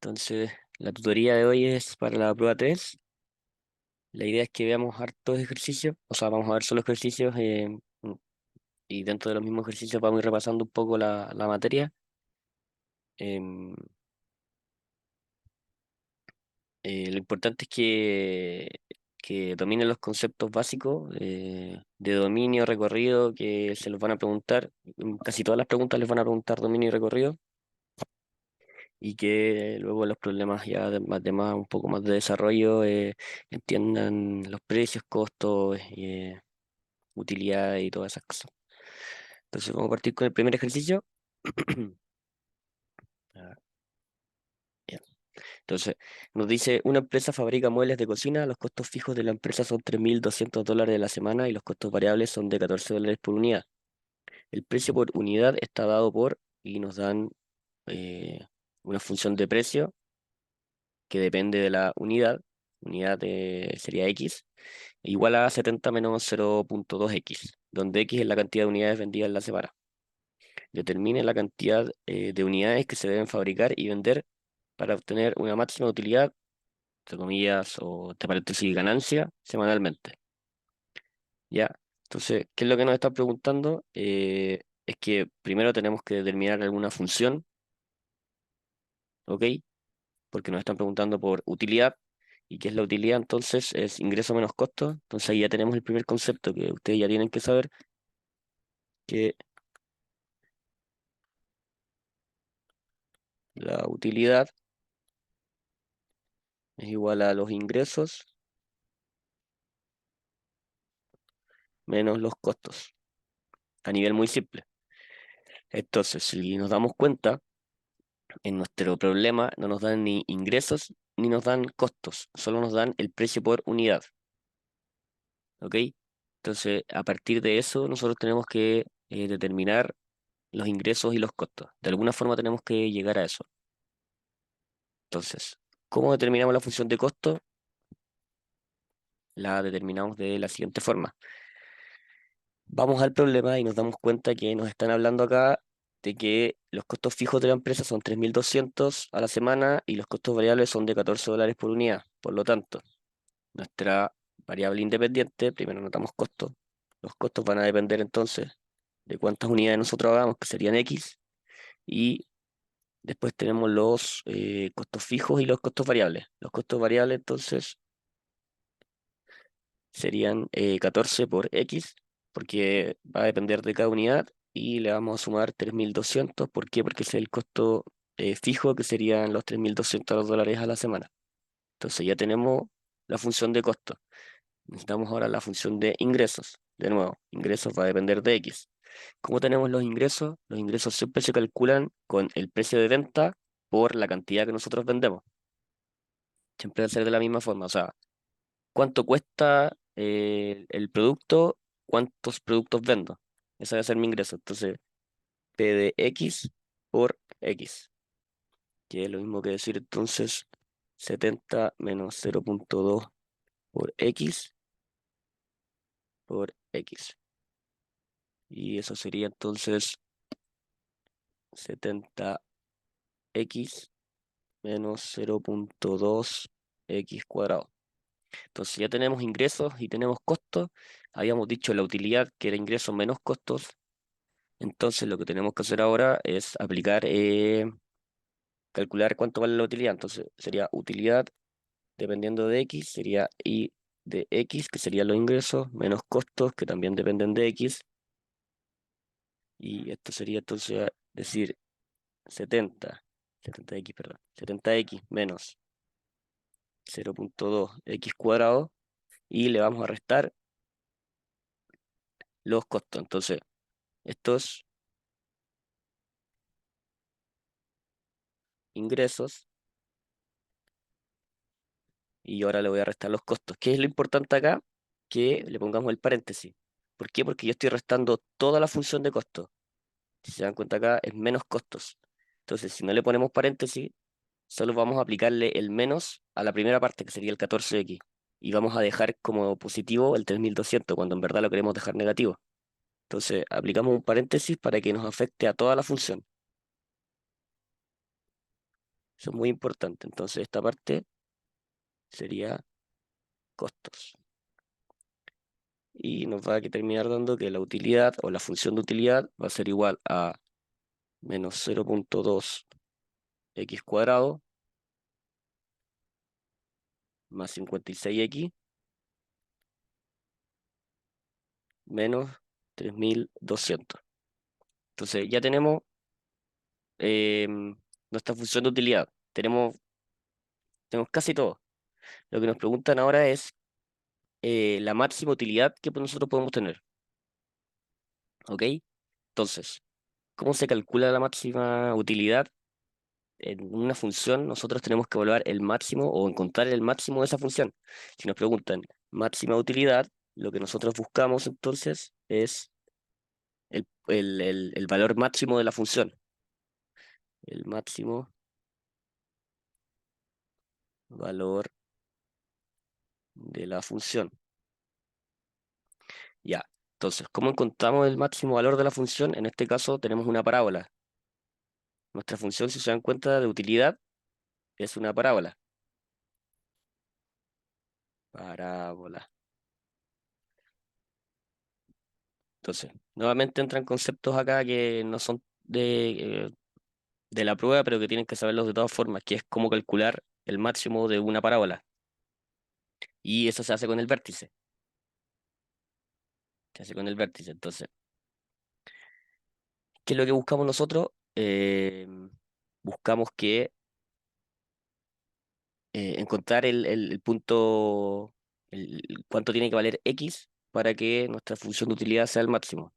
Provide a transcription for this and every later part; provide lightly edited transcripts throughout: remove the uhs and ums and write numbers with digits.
Entonces, la tutoría de hoy es para la prueba 3. La idea es que veamos hartos ejercicios, o sea, vamos a ver solo ejercicios y dentro de los mismos ejercicios vamos a ir repasando un poco la materia. Em, lo importante es que dominen los conceptos básicos de dominio, recorrido, que se los van a preguntar. En casi todas las preguntas les van a preguntar dominio y recorrido, y que luego los problemas ya de más, un poco más de desarrollo, entiendan los precios, costos, utilidad y todas esas cosas. Entonces vamos a partir con el primer ejercicio. Ah, ya. Entonces, nos dice, una empresa fabrica muebles de cocina, los costos fijos de la empresa son $3.200 de la semana y los costos variables son de $14 por unidad. El precio por unidad está dado por, y nos dan eh, una función de precio que depende de la unidad. Unidad sería X, igual a 70 menos 0,2X, donde X es la cantidad de unidades vendidas en la semana. Determine la cantidad de unidades que se deben fabricar y vender para obtener una máxima utilidad, entre comillas, o entre paréntesis, ganancia, semanalmente. ¿Ya? Entonces, ¿qué es lo que nos está preguntando? Es que primero tenemos que determinar alguna función, ¿ok? Porque nos están preguntando por utilidad. ¿Y qué es la utilidad? Entonces, es ingreso menos costo. Entonces, ahí ya tenemos el primer concepto que ustedes ya tienen que saber, que la utilidad es igual a los ingresos menos los costos, a nivel muy simple. Entonces, si nos damos cuenta, en nuestro problema no nos dan ni ingresos ni nos dan costos, solo nos dan el precio por unidad, ¿ok? Entonces, a partir de eso, nosotros tenemos que determinar los ingresos y los costos. De alguna forma tenemos que llegar a eso. Entonces, ¿cómo determinamos la función de costo? La determinamos de la siguiente forma. Vamos al problema y nos damos cuenta que nos están hablando acá de que los costos fijos de la empresa son 3.200 a la semana y los costos variables son de $14 por unidad. Por lo tanto, nuestra variable independiente, primero notamos costos. Los costos van a depender entonces de cuántas unidades nosotros hagamos, que serían X, y después tenemos los costos fijos y los costos variables. Los costos variables entonces serían 14 por X, porque va a depender de cada unidad, y le vamos a sumar 3.200. ¿Por qué? Porque ese es el costo fijo, que serían los $3.200 a la semana. Entonces ya tenemos la función de costo. Necesitamos ahora la función de ingresos. De nuevo, ingresos va a depender de X. ¿Cómo tenemos los ingresos? Los ingresos siempre se calculan con el precio de venta por la cantidad que nosotros vendemos. Siempre va a ser de la misma forma. O sea, cuánto cuesta el producto, cuántos productos vendo. Ese va a ser mi ingreso. Entonces, P de X por X, que es lo mismo que decir entonces 70 menos 0,2 por X. Y eso sería entonces 70X menos 0,2X cuadrado. Entonces ya tenemos ingresos y tenemos costos. Habíamos dicho la utilidad que era ingresos menos costos. Entonces lo que tenemos que hacer ahora es aplicar, calcular cuánto vale la utilidad. Entonces sería utilidad dependiendo de X, sería I de X, que serían los ingresos, menos costos, que también dependen de X. Y esto sería entonces decir 70X, perdón, 70X menos 0,2X cuadrado, y le vamos a restar los costos. Entonces, estos ingresos, y ahora le voy a restar los costos. ¿Qué es lo importante acá? Que le pongamos el paréntesis. ¿Por qué? Porque yo estoy restando toda la función de costo. Si se dan cuenta acá, es menos costos. Entonces, si no le ponemos paréntesis, solo vamos a aplicarle el menos a la primera parte, que sería el 14X. Y vamos a dejar como positivo el 3.200 cuando en verdad lo queremos dejar negativo. Entonces, aplicamos un paréntesis para que nos afecte a toda la función. Eso es muy importante. Entonces esta parte sería costos. Y nos va a terminar dando que la utilidad o la función de utilidad va a ser igual a menos 0,2 x cuadrado más 56x menos 3200. Entonces ya tenemos nuestra función de utilidad. Tenemos casi todo. Lo que nos preguntan ahora es la máxima utilidad que nosotros podemos tener. ¿Ok? Entonces, ¿cómo se calcula la máxima utilidad? En una función nosotros tenemos que evaluar el máximo o encontrar el máximo de esa función. Si nos preguntan máxima utilidad, lo que nosotros buscamos entonces es el valor máximo de la función. El máximo valor de la función. Ya. Entonces, ¿cómo encontramos el máximo valor de la función? En este caso tenemos una parábola. Nuestra función, si se dan cuenta, de utilidad es una parábola. Parábola. Entonces, nuevamente entran conceptos acá que no son de la prueba, pero que tienen que saberlos de todas formas, que es cómo calcular el máximo de una parábola. Y eso se hace con el vértice. Se hace con el vértice. Entonces, ¿qué es lo que buscamos nosotros? Buscamos que encontrar el punto, cuánto tiene que valer x para que nuestra función de utilidad sea el máximo.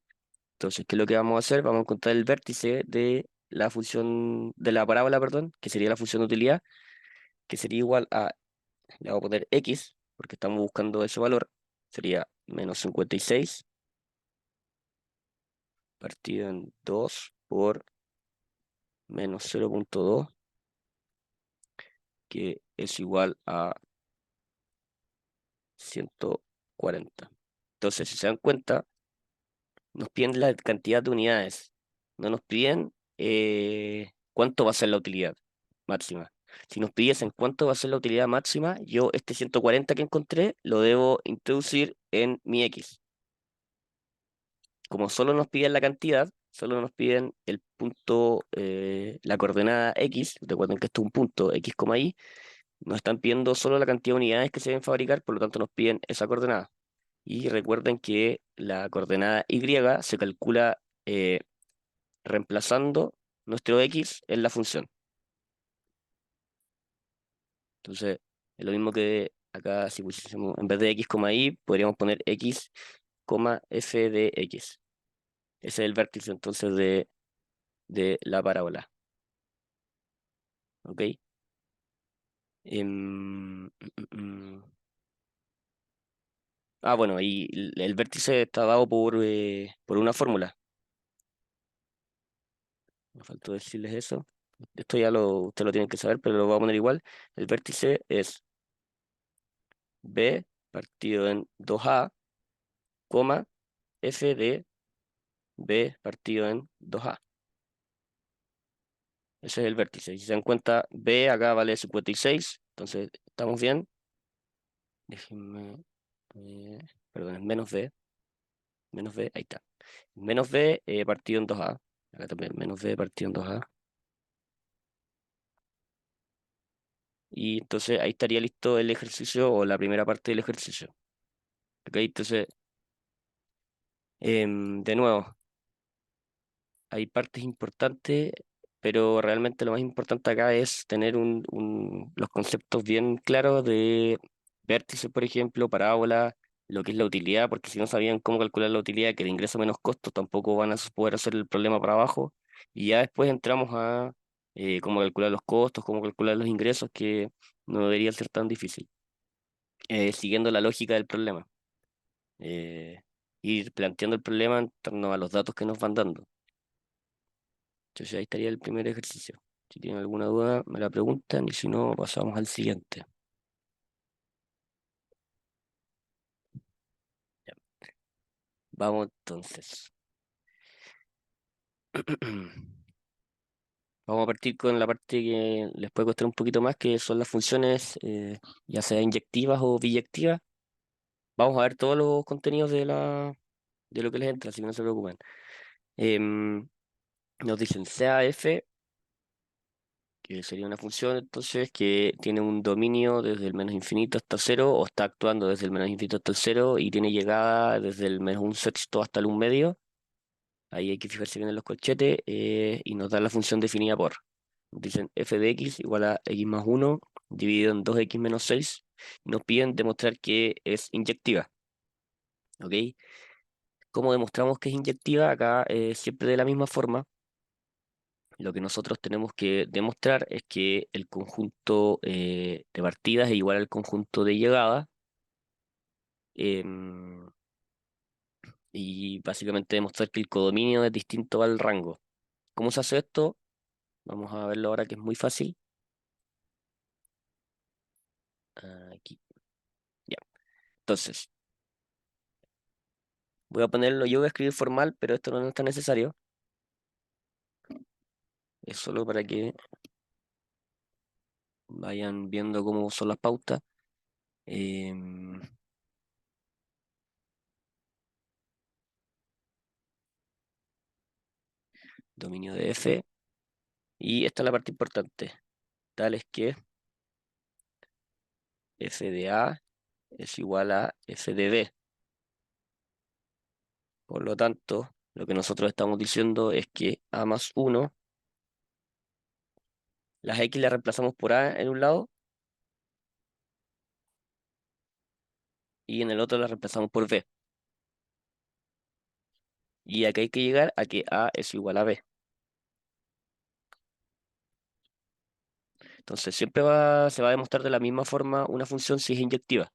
Entonces, ¿qué es lo que vamos a hacer? Vamos a encontrar el vértice de la función, de la parábola, perdón, que sería la función de utilidad, que sería igual a, le vamos a poner x, porque estamos buscando ese valor, sería menos 56 partido en 2 por menos 0,2, que es igual a 140. Entonces, si se dan cuenta, nos piden la cantidad de unidades, no nos piden cuánto va a ser la utilidad máxima. Si nos pidiesen cuánto va a ser la utilidad máxima, yo este 140 que encontré lo debo introducir en mi x. Como solo nos piden la cantidad, solo nos piden el punto, la coordenada x, recuerden que esto es un punto x, y, nos están pidiendo solo la cantidad de unidades que se deben fabricar, por lo tanto nos piden esa coordenada. Y recuerden que la coordenada y se calcula reemplazando nuestro x en la función. Entonces, es lo mismo que acá, si pusiésemos, en vez de x, y, podríamos poner x, f de x. Ese es el vértice entonces de la parábola. ¿Ok? Bueno, y el vértice está dado por una fórmula. Me faltó decirles eso. Esto ya ustedes lo tienen que saber, pero lo voy a poner igual. El vértice es b partido en 2a, coma, f de b partido en 2a. Ese es el vértice. Si se dan cuenta, b acá vale 56, entonces estamos bien. Déjenme, eh, perdón, es menos b, ahí está. Menos b partido en 2a. Acá también, menos b partido en 2a. Y entonces ahí estaría listo el ejercicio o la primera parte del ejercicio. Ok, entonces, de nuevo, hay partes importantes, pero realmente lo más importante acá es tener los conceptos bien claros de vértice, por ejemplo, parábola, lo que es la utilidad, porque si no sabían cómo calcular la utilidad, que de ingreso menos costos, tampoco van a poder hacer el problema para abajo. Y ya después entramos a cómo calcular los costos, cómo calcular los ingresos, que no debería ser tan difícil, siguiendo la lógica del problema. eh, Ir planteando el problema en torno a los datos que nos van dando. Entonces ahí estaría el primer ejercicio. Si tienen alguna duda, me la preguntan y si no, pasamos al siguiente. Ya, vamos entonces. Vamos a partir con la parte que les puede costar un poquito más, que son las funciones, ya sea inyectivas o biyectivas. Vamos a ver todos los contenidos de lo que les entra, así que no se preocupen. Em, Nos dicen CAF, que sería una función entonces que tiene un dominio desde el menos infinito hasta cero, o está actuando desde el menos infinito hasta el cero, y tiene llegada desde el menos un sexto hasta el un medio. Ahí hay que fijarse bien en los corchetes, y nos da la función definida por. Nos dicen f de x igual a x más uno dividido en 2x menos 6. Nos piden demostrar que es inyectiva. ¿Ok? ¿Cómo demostramos que es inyectiva? Acá, siempre de la misma forma. Lo que nosotros tenemos que demostrar es que el conjunto, de partidas es igual al conjunto de llegada. em, y básicamente demostrar que el codominio es distinto al rango. ¿Cómo se hace esto? Vamos a verlo ahora, que es muy fácil. Aquí, ya. Entonces, voy a ponerlo, yo voy a escribir formal, pero esto no es tan necesario. Es solo para que vayan viendo cómo son las pautas. Em, Dominio de F. Y esta es la parte importante. Tal es que F de A es igual a F de B. Por lo tanto, lo que nosotros estamos diciendo es que A más uno, las X las reemplazamos por A en un lado y en el otro las reemplazamos por B. Y aquí hay que llegar a que A es igual a B. Entonces, se va a demostrar de la misma forma una función si es inyectiva.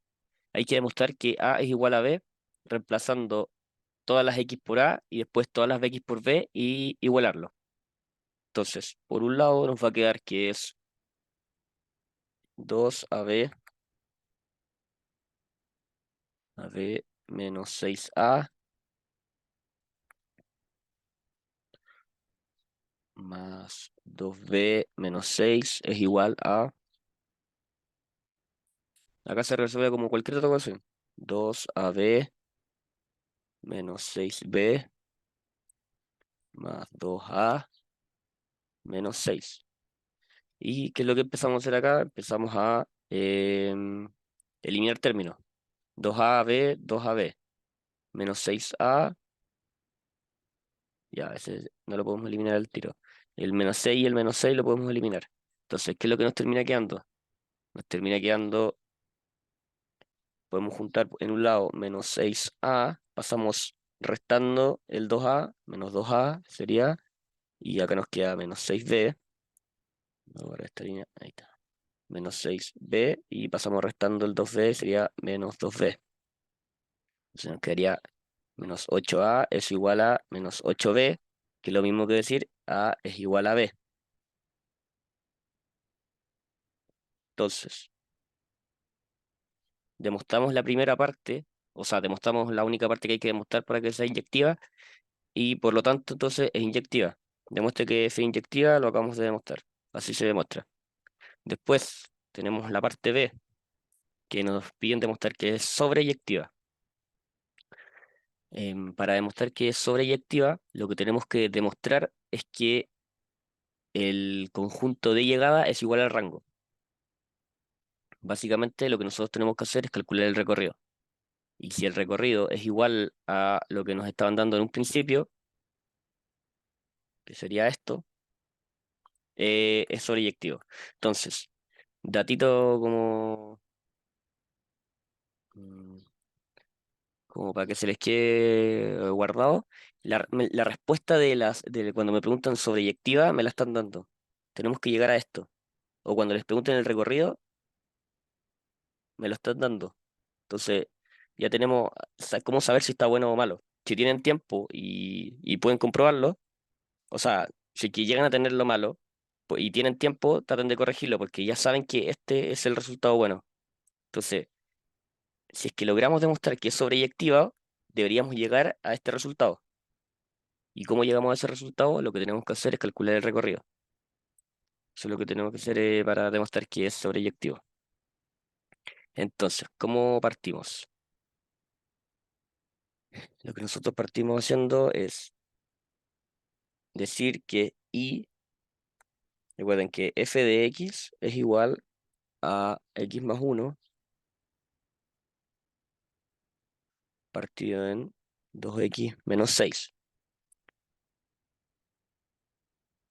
Hay que demostrar que A es igual a B, reemplazando todas las X por A y después todas las BX por B y igualarlo. Entonces, por un lado nos va a quedar que es 2AB menos 6A más 2B menos 6 es igual a... Acá se resuelve como cualquier otra ecuación. 2AB menos 6B más 2A menos 6. ¿Y qué es lo que empezamos a hacer acá? Empezamos a, eliminar términos. 2AB, 2AB, menos 6A, ya, ese no lo podemos eliminar al tiro. El menos 6 y el menos 6 lo podemos eliminar. Entonces, ¿qué es lo que nos termina quedando? Nos termina quedando, podemos juntar en un lado menos 6A, pasamos restando el 2A, menos 2A sería, y acá nos queda menos 6B. Ahora esta línea, ahí está. Menos 6B, y pasamos restando el 2B, sería menos 2B. Entonces nos quedaría menos 8A es igual a menos 8B, que es lo mismo que decir A es igual a B. Entonces, demostramos la primera parte, o sea, demostramos la única parte que hay que demostrar para que sea inyectiva, y por lo tanto entonces es inyectiva. Demuestre que es inyectiva, lo acabamos de demostrar. Así se demuestra. Después tenemos la parte B, que nos piden demostrar que es sobreyectiva. Para demostrar que es sobreyectiva, lo que tenemos que demostrar es que el conjunto de llegada es igual al rango. Básicamente lo que nosotros tenemos que hacer es calcular el recorrido. Y si el recorrido es igual a lo que nos estaban dando en un principio, que sería esto, es sobreyectivo. Entonces, datito mm, como para que se les quede, guardado, la respuesta de cuando me preguntan sobreyectiva me la están dando. Tenemos que llegar a esto. O cuando les pregunten el recorrido, me lo están dando. Entonces, ya tenemos cómo saber si está bueno o malo. Si tienen tiempo y pueden comprobarlo, o sea, si que llegan a tener lo malo y tienen tiempo, traten de corregirlo porque ya saben que este es el resultado bueno. Entonces, si es que logramos demostrar que es sobreyectiva, deberíamos llegar a este resultado. ¿Y cómo llegamos a ese resultado? Lo que tenemos que hacer es calcular el recorrido. Eso es lo que tenemos que hacer para demostrar que es sobreyectivo. Entonces, ¿cómo partimos? Lo que nosotros partimos haciendo es decir que y, recuerden que f de x es igual a x más uno partido en 2x menos 6.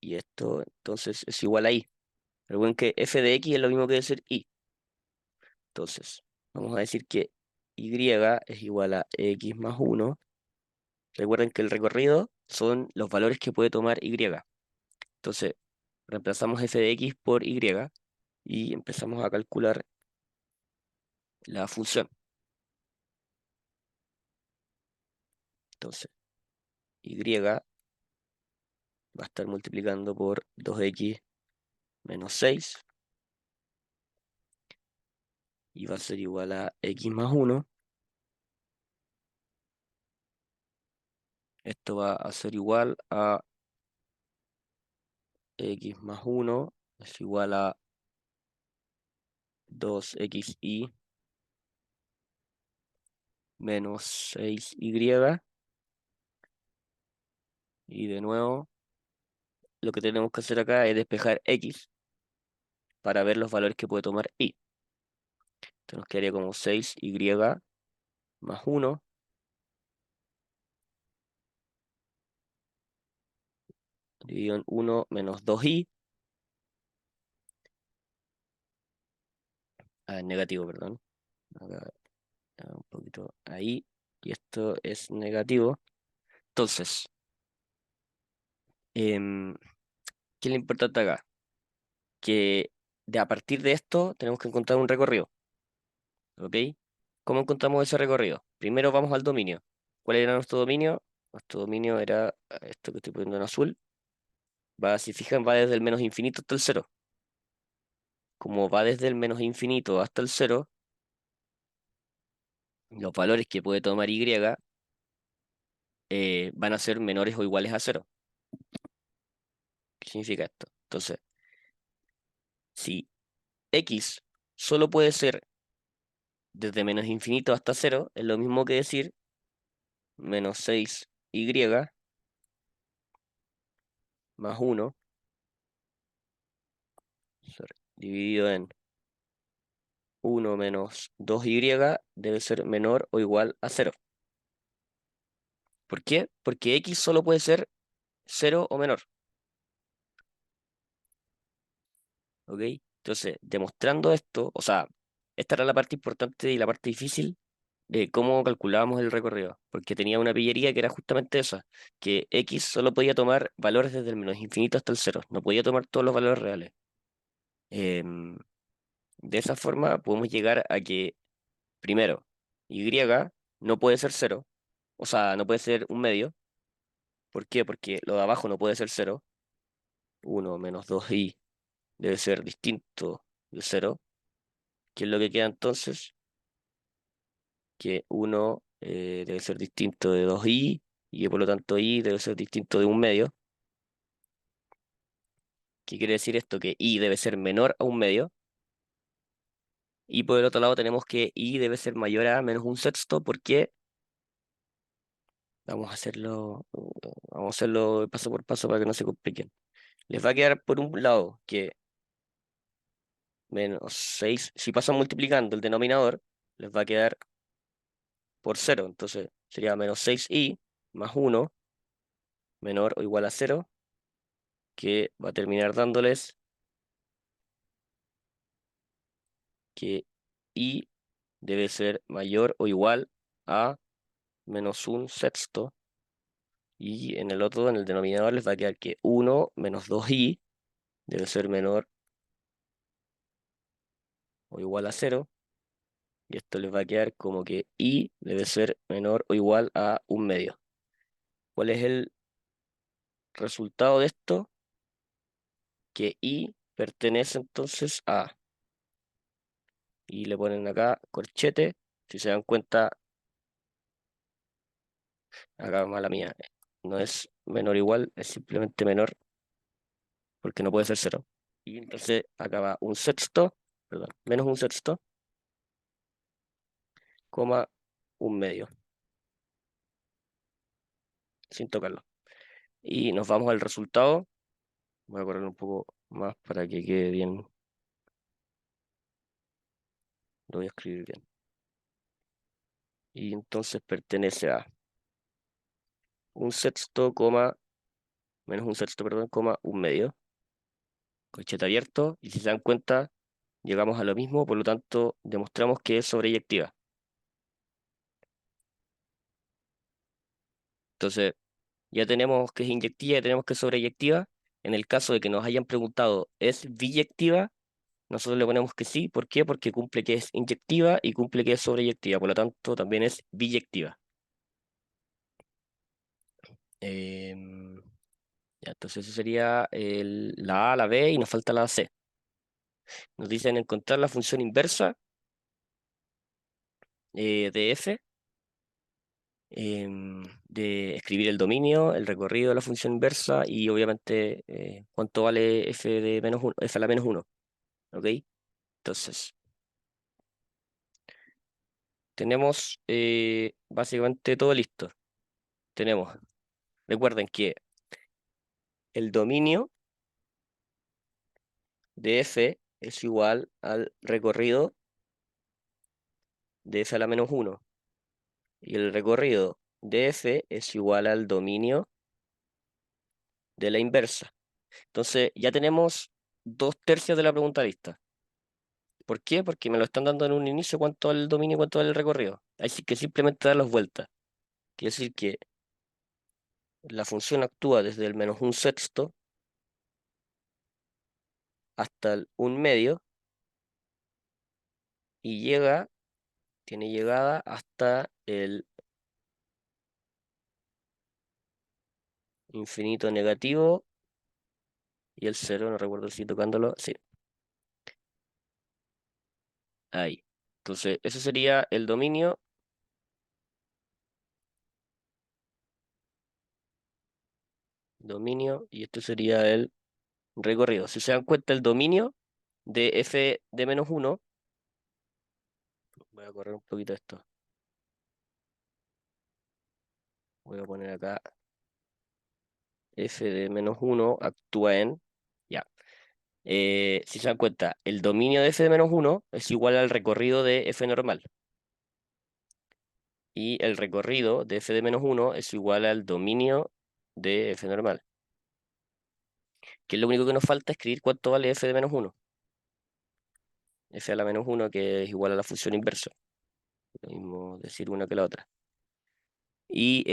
Y esto entonces es igual a y. Recuerden que f de x es lo mismo que decir y. Entonces, vamos a decir que y es igual a x más uno. Recuerden que el recorrido son los valores que puede tomar y. Entonces, reemplazamos f de x por y y empezamos a calcular la función. Entonces, y va a estar multiplicando por 2x menos 6 y va a ser igual a x más uno. Esto va a ser igual a x más uno es igual a 2xy menos 6y. Y de nuevo, lo que tenemos que hacer acá es despejar x para ver los valores que puede tomar y. Entonces nos quedaría como 6y más uno dividido en uno menos 2y. Negativo, perdón. Acá, un poquito ahí. Y esto es negativo. Entonces, em, ¿qué es lo importante acá? Que a partir de esto tenemos que encontrar un recorrido. ¿Ok? ¿Cómo encontramos ese recorrido? Primero vamos al dominio. ¿Cuál era nuestro dominio? Nuestro dominio era esto que estoy poniendo en azul. Va, si fijan, va desde el menos infinito hasta el cero. Como va desde el menos infinito hasta el cero, los valores que puede tomar y van a ser menores o iguales a cero. ¿Qué significa esto? Entonces, si x solo puede ser desde menos infinito hasta cero, es lo mismo que decir menos 6y más uno dividido en uno menos 2y debe ser menor o igual a cero. ¿Por qué? Porque x solo puede ser cero o menor. ¿Ok? Entonces, demostrando esto, o sea, esta era la parte importante y la parte difícil de cómo calculábamos el recorrido, porque tenía una pillería que era justamente esa, que x solo podía tomar valores desde el menos infinito hasta el cero, no podía tomar todos los valores reales. Em, de esa forma podemos llegar a que, primero, y no puede ser cero, o sea, no puede ser un medio. ¿Por qué? Porque lo de abajo no puede ser cero. Uno menos 2y debe ser distinto de cero. ¿Qué es lo que queda entonces? Que uno debe ser distinto de 2y y que por lo tanto y debe ser distinto de un medio. ¿Qué quiere decir esto? Que y debe ser menor a un medio. Y por el otro lado tenemos que y debe ser mayor a menos un sexto porque vamos a hacerlo paso por paso para que no se compliquen. Les va a quedar por un lado que menos 6 si pasan multiplicando el denominador, les va a quedar por cero. Entonces sería menos 6y más uno menor o igual a cero, que va a terminar dándoles que y debe ser mayor o igual a menos un sexto. Y en el otro, en el denominador, les va a quedar que uno menos 2y debe ser menor o igual a cero. Y esto les va a quedar como que y debe ser menor o igual a un medio. ¿Cuál es el resultado de esto? Que y pertenece entonces a, y le ponen acá corchete. Si se dan cuenta, acá mala mía, no es menor o igual, es simplemente menor porque no puede ser cero. Y entonces acá va un sexto, perdón, menos un sexto, coma un medio, sin tocarlo. Y nos vamos al resultado. Voy a correr un poco más para que quede bien. Lo voy a escribir bien. Y entonces pertenece a un sexto, coma, menos un sexto, perdón, coma un medio. Corchete abierto. Y si se dan cuenta, llegamos a lo mismo, por lo tanto, demostramos que es sobreyectiva. Entonces, ya tenemos que es inyectiva, ya tenemos que es sobreyectiva. En el caso de que nos hayan preguntado, ¿es biyectiva? Nosotros le ponemos que sí. ¿Por qué? Porque cumple que es inyectiva y cumple que es sobreyectiva. Por lo tanto, también es biyectiva. Em, ya, entonces eso sería la A, la B y nos falta la C. Nos dicen encontrar la función inversa de f, de escribir el dominio, el recorrido de la función inversa y obviamente cuánto vale f de menos uno, f a la menos uno. ¿Ok? Entonces, tenemos básicamente todo listo. Tenemos, recuerden que el dominio de f es igual al recorrido de f a la menos uno y el recorrido de f es igual al dominio de la inversa. Entonces, ya tenemos dos tercios de la pregunta lista. ¿Por qué? Porque me lo están dando en un inicio cuánto vale el dominio y cuánto vale el recorrido. Así que simplemente dar las vueltas. Quiere decir que la función actúa desde el menos un sexto hasta el un medio y tiene llegada hasta el infinito negativo y el cero, no recuerdo si tocándolo, sí, ahí. Entonces, eso sería el dominio, y esto sería el recorrido. Si se dan cuenta, el dominio de f de menos uno, voy a correr un poquito esto. Voy a poner acá f de menos uno actúa en, ya. Si se dan cuenta, el dominio de f de menos uno es igual al recorrido de f normal. Y el recorrido de f de menos uno es igual al dominio de f normal. Que es lo único que nos falta escribir cuánto vale f de menos uno. F a la menos uno que es igual a la función inversa. Lo mismo decir una que la otra. Y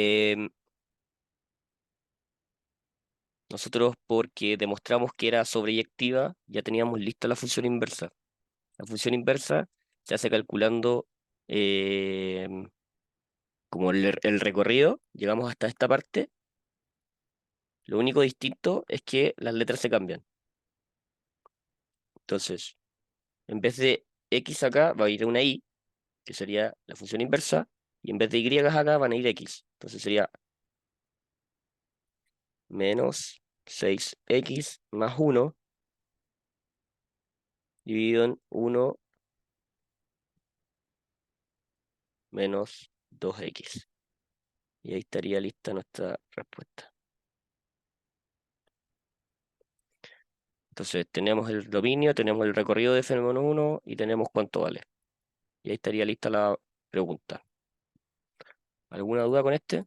nosotros, porque demostramos que era sobreyectiva, ya teníamos lista la función inversa. La función inversa se hace calculando eh, como el recorrido, llegamos hasta esta parte. Lo único distinto es que las letras se cambian. Entonces, en vez de x acá va a ir una y, que sería la función inversa, y en vez de y acá van a ir x. Entonces sería menos 6x más 1 dividido en 1 menos 2x. Y ahí estaría lista nuestra respuesta. Entonces tenemos el dominio, tenemos el recorrido de f menos 1 y tenemos cuánto vale. Y ahí estaría lista la pregunta. ¿Alguna duda con este?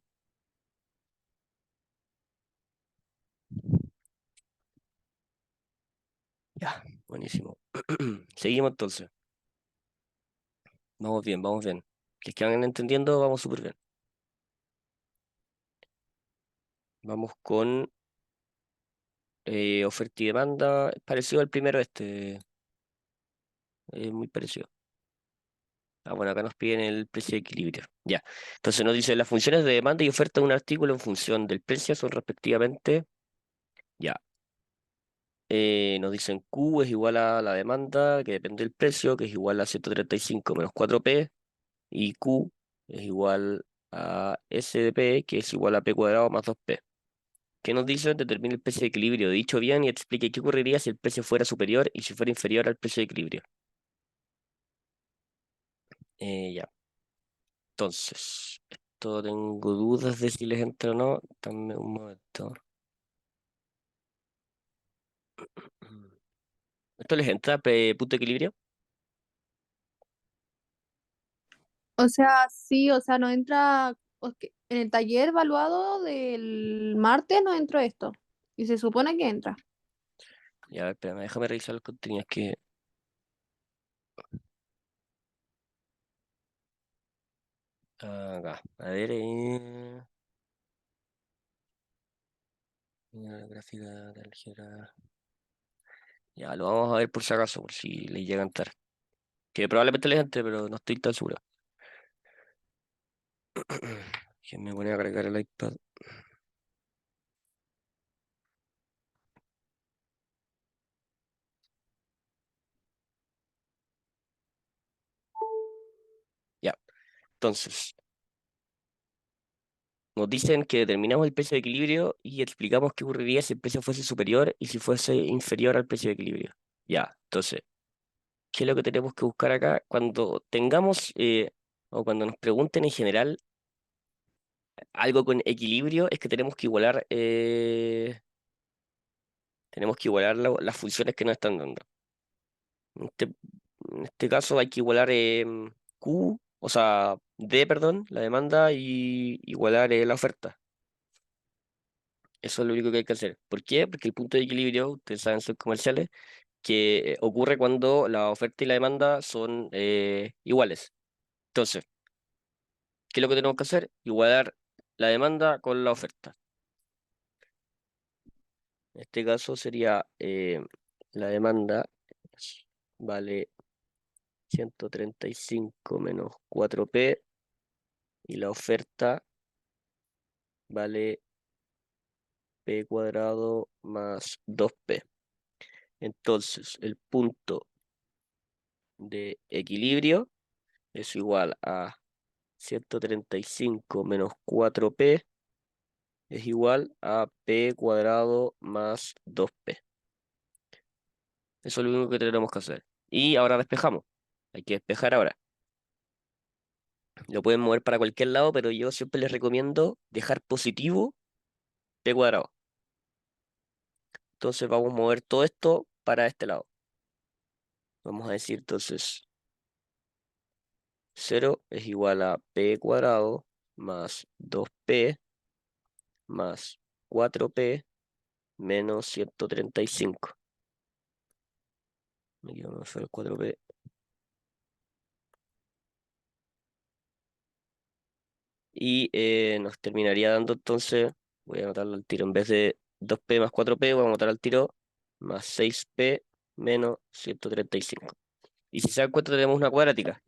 Ya, buenísimo. Seguimos entonces. Vamos bien, vamos bien. Si es que van entendiendo, vamos súper bien. Vamos con oferta y demanda. Es parecido al primero este. Es muy parecido. Ah, bueno, acá nos piden el precio de equilibrio. Ya. Entonces nos dice las funciones de demanda y oferta de un artículo en función del precio son respectivamente. Ya. Nos dicen Q es igual a la demanda, que depende del precio, que es igual a 135 menos 4P. Y Q es igual a SDP, que es igual a P cuadrado más 2P. ¿Qué nos dice? Determine el precio de equilibrio. Dicho bien y explique qué ocurriría si el precio fuera superior y si fuera inferior al precio de equilibrio. Ya. Entonces, esto tengo dudas de si les entra o no. Dame un momento. ¿Esto les entra, punto de equilibrio? O sea, sí, o sea, no entra, en el taller evaluado del martes no entró esto. Y se supone que entra. Ya, a ver, espérame, déjame revisar los contenidos que... Acá. A ver, la gráfica de álgebra. Ya, lo vamos a ver por si acaso, por si les llega a entrar. Que probablemente les entre, pero no estoy tan seguro. Que me pone a cargar el iPad. Ya, entonces, nos dicen que determinamos el precio de equilibrio y explicamos qué ocurriría si el precio fuese superior y si fuese inferior al precio de equilibrio. Ya, entonces, ¿qué es lo que tenemos que buscar acá? Cuando tengamos, o cuando nos pregunten en general algo con equilibrio, es que tenemos que igualar las funciones que nos están dando. En este caso hay que igualar Q, o sea, D, perdón, la demanda, y igualar la oferta. Eso es lo único que hay que hacer. ¿Por qué? Porque el punto de equilibrio, ustedes saben, son comerciales, que ocurre cuando la oferta y la demanda son iguales. Entonces, ¿qué es lo que tenemos que hacer? Igualar la demanda con la oferta. En este caso sería la demanda vale 135 menos 4P y la oferta vale P cuadrado más 2P. Entonces, el punto de equilibrio es igual a 135 menos 4P es igual a P cuadrado más 2P. Eso es lo único que tenemos que hacer. Y ahora despejamos. Hay que despejar ahora. Lo pueden mover para cualquier lado, pero yo siempre les recomiendo dejar positivo P cuadrado. Entonces vamos a mover todo esto para este lado. Vamos a decir entonces 0 es igual a P cuadrado más 2P más 4P menos 135. Me quedo más el 4P. Y nos terminaría dando entonces, voy a anotarlo al tiro, en vez de 2P más 4P, voy a anotar al tiro más 6P menos 135. Y si se dan cuenta, tenemos una cuadrática.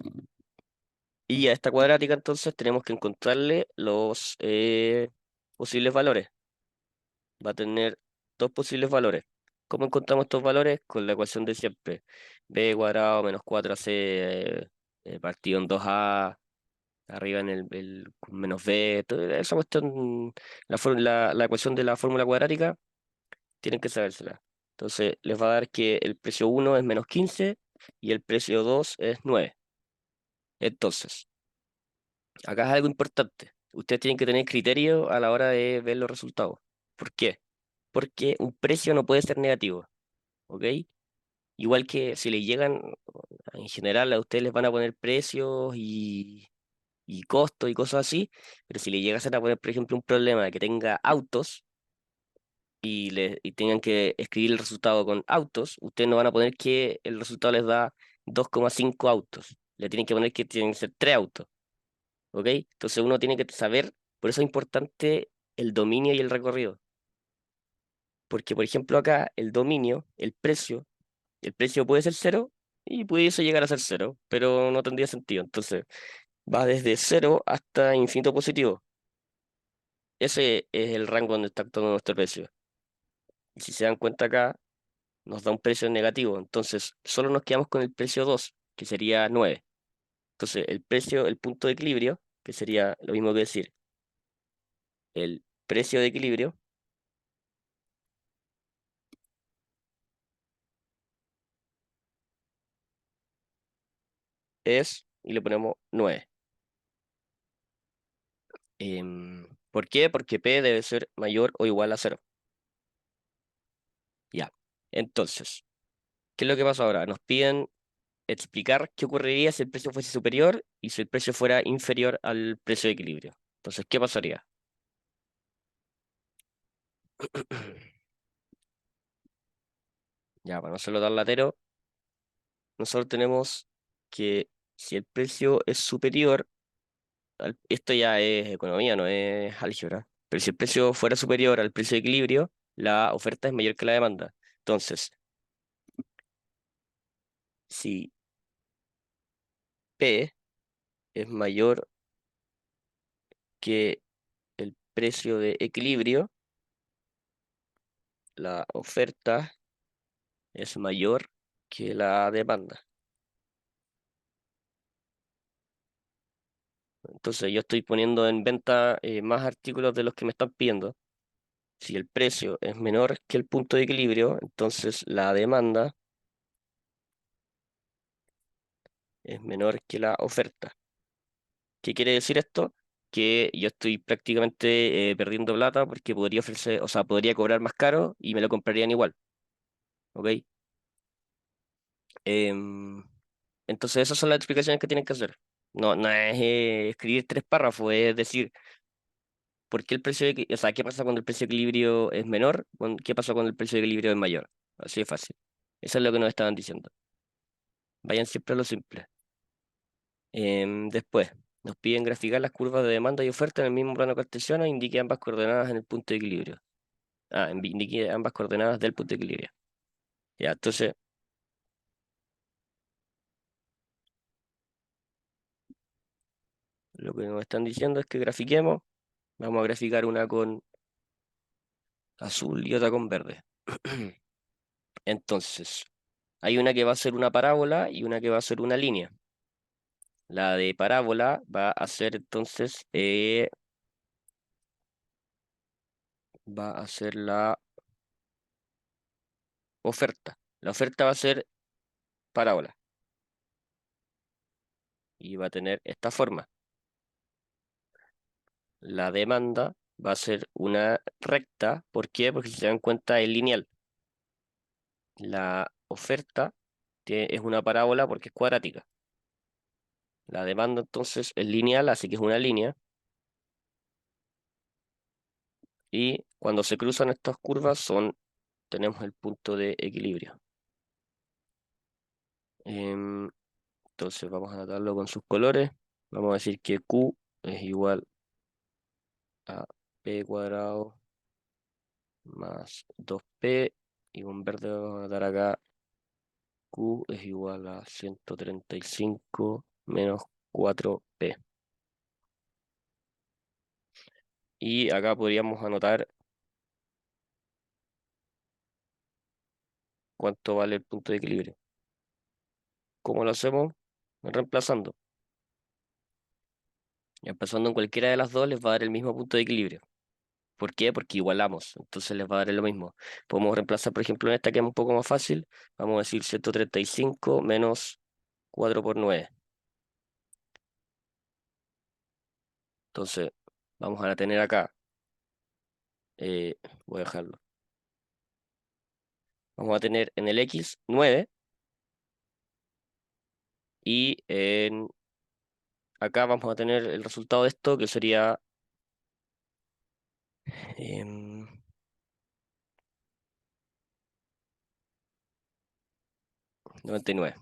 Y a esta cuadrática entonces tenemos que encontrarle los posibles valores. Va a tener dos posibles valores. ¿Cómo encontramos estos valores? Con la ecuación de siempre. B cuadrado menos 4AC partido en 2A, arriba en el menos B. Esa cuestión, la ecuación de la fórmula cuadrática, tienen que sabérsela. Entonces les va a dar que el precio 1 es menos 15 y el precio 2 es 9. Entonces, acá es algo importante. Ustedes tienen que tener criterio a la hora de ver los resultados. ¿Por qué? Porque un precio no puede ser negativo, ¿ok? Igual que si le llegan, en general a ustedes les van a poner precios y costos y cosas así, pero si le llegasen a poner, por ejemplo, un problema de que tenga autos y tengan que escribir el resultado con autos, ustedes no van a poner que el resultado les da 2,5 autos. Le tienen que poner que tienen que ser 3 autos. ¿Ok? Entonces uno tiene que saber, por eso es importante el dominio y el recorrido. Porque, por ejemplo, acá el precio puede ser cero y pudiese llegar a ser cero, pero no tendría sentido. Entonces, va desde cero hasta infinito positivo. Ese es el rango donde está actuando nuestro precio. Y si se dan cuenta acá, nos da un precio negativo. Entonces, solo nos quedamos con el precio 2 que sería 9. Entonces, el punto de equilibrio, que sería lo mismo que decir el precio de equilibrio, es, y le ponemos 9. ¿Por qué? Porque P debe ser mayor o igual a 0. Ya. Entonces, ¿qué es lo que pasa ahora? Nos piden explicar qué ocurriría si el precio fuese superior y si el precio fuera inferior al precio de equilibrio. Entonces, ¿qué pasaría? Ya, para no hacerlo tan latero, nosotros tenemos que si el precio es superior, esto ya es economía, no es álgebra, pero si el precio fuera superior al precio de equilibrio, la oferta es mayor que la demanda. Entonces, si P es mayor que el precio de equilibrio, la oferta es mayor que la demanda. Entonces yo estoy poniendo en venta más artículos de los que me están pidiendo. Si el precio es menor que el punto de equilibrio, entonces la demanda es menor que la oferta. ¿Qué quiere decir esto? Que yo estoy prácticamente perdiendo plata porque podría ofrecer, o sea, podría cobrar más caro y me lo comprarían igual. ¿Ok? Em, entonces esas son las explicaciones que tienen que hacer. No, no es escribir 3 párrafos, es decir, ¿por qué el precio de, o sea, qué pasa cuando el precio de equilibrio es menor? ¿Qué pasa cuando el precio de equilibrio es mayor? Así de fácil. Eso es lo que nos estaban diciendo. Vayan siempre a lo simple. Después, nos piden graficar las curvas de demanda y oferta en el mismo plano cartesiano e indique ambas coordenadas en el punto de equilibrio. Indique ambas coordenadas del punto de equilibrio. Ya, entonces, lo que nos están diciendo es que grafiquemos. Vamos a graficar una con azul y otra con verde. Entonces, hay una que va a ser una parábola y una que va a ser una línea. La de parábola va a ser entonces, va a ser la oferta. La oferta va a ser parábola y va a tener esta forma. La demanda va a ser una recta. ¿Por qué? Porque si se dan cuenta es lineal. La oferta es una parábola porque es cuadrática. La demanda entonces es lineal, así que es una línea. Y cuando se cruzan estas curvas tenemos el punto de equilibrio. Em, entonces vamos a anotarlo con sus colores. Vamos a decir que Q es igual a P cuadrado más 2P. Y con verde vamos a dar acá Q es igual a 135 menos 4P. Y acá podríamos anotar cuánto vale el punto de equilibrio. ¿Cómo lo hacemos? Reemplazando. Y empezando en cualquiera de las dos les va a dar el mismo punto de equilibrio. ¿Por qué? Porque igualamos, entonces les va a dar lo mismo. Podemos reemplazar, por ejemplo, en esta que es un poco más fácil. Vamos a decir 135 menos 4 por 9. Entonces, vamos a tener acá, eh, voy a dejarlo. Vamos a tener en el X 9 y acá vamos a tener el resultado de esto que sería em, 99.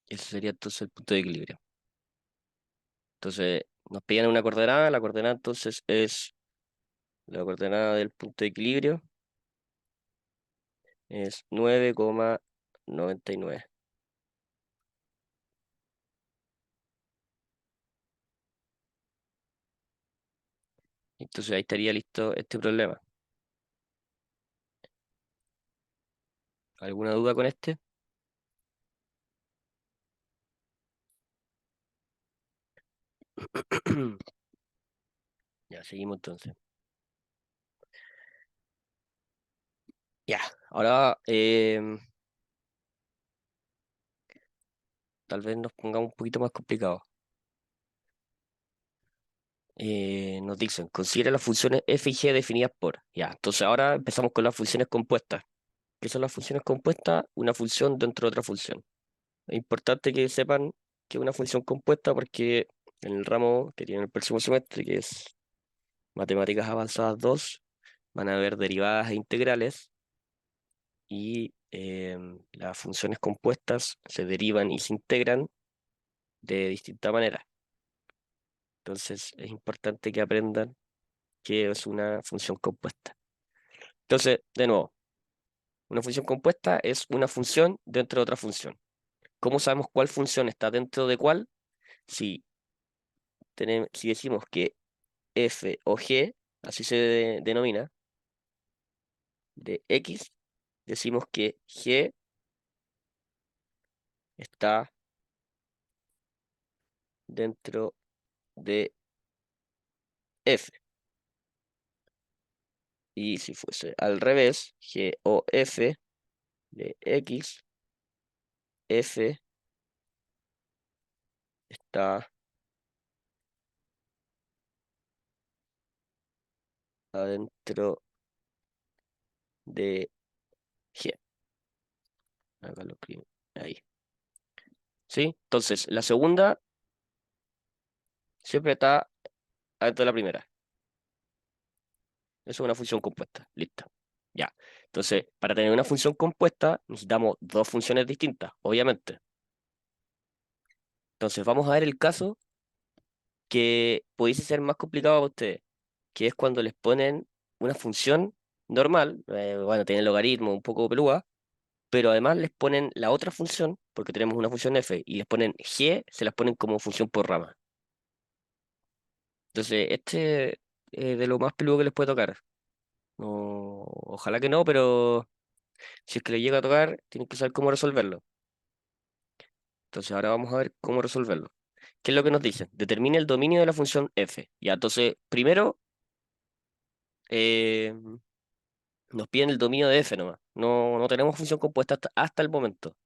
Ese sería entonces el punto de equilibrio. Entonces, nos pedían una coordenada, la coordenada entonces es la coordenada del punto de equilibrio, es 9,99. Entonces ahí estaría listo este problema. ¿Alguna duda con este? Ya, seguimos entonces. Ya, Ahora, tal vez nos pongamos un poquito más complicado. Nos dicen, considera las funciones f y g definidas por. Ya, entonces ahora empezamos con las funciones compuestas. ¿Qué son las funciones compuestas? Una función dentro de otra función. Es importante que sepan que es una función compuesta porque en el ramo que tiene el próximo semestre, que es Matemáticas Avanzadas 2, van a haber derivadas e integrales y las funciones compuestas se derivan y se integran de distinta manera. Entonces es importante que aprendan qué es una función compuesta. Entonces, de nuevo, una función compuesta es una función dentro de otra función. ¿Cómo sabemos cuál función está dentro de cuál? Si, si decimos que f o g, así se denomina, de x, decimos que g está dentro de f. Y si fuese al revés, g o f de x, f está adentro de g. Acá lo escribo. Ahí. ¿Sí? Entonces, la segunda siempre está adentro de la primera. Eso es una función compuesta. Listo. Ya. Entonces, para tener una función compuesta, necesitamos dos funciones distintas, obviamente. Entonces, vamos a ver el caso que pudiese ser más complicado para ustedes, que es cuando les ponen una función normal, bueno, tiene logaritmo, un poco pelúa, pero además les ponen la otra función, porque tenemos una función f, y les ponen g, se las ponen como función por rama. Entonces, este es de lo más peludo que les puede tocar. Ojalá que no, pero si es que le llega a tocar, tienen que saber cómo resolverlo. Entonces, ahora vamos a ver cómo resolverlo. ¿Qué es lo que nos dicen? Determine el dominio de la función f. Ya, entonces, primero, eh, nos piden el dominio de f nomás. No tenemos función compuesta hasta el momento.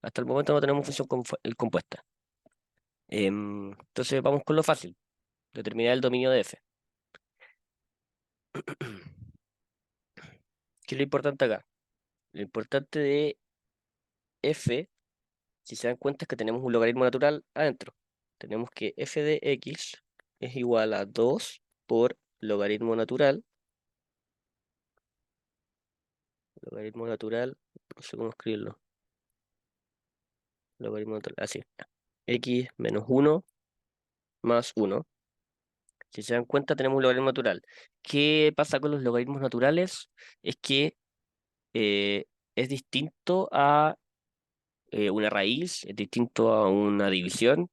Hasta el momento no tenemos función compuesta. Entonces, vamos con lo fácil. Determinar el dominio de f. ¿Qué es lo importante acá? Lo importante de f, si se dan cuenta, es que tenemos un logaritmo natural adentro. Tenemos que f de x es igual a 2 por logaritmo natural. Logaritmo natural, no sé cómo escribirlo. Logaritmo natural, así. X menos 1 más 1. Si se dan cuenta, tenemos un logaritmo natural. ¿Qué pasa con los logaritmos naturales? Es que eh, es distinto a una raíz, es distinto a una división.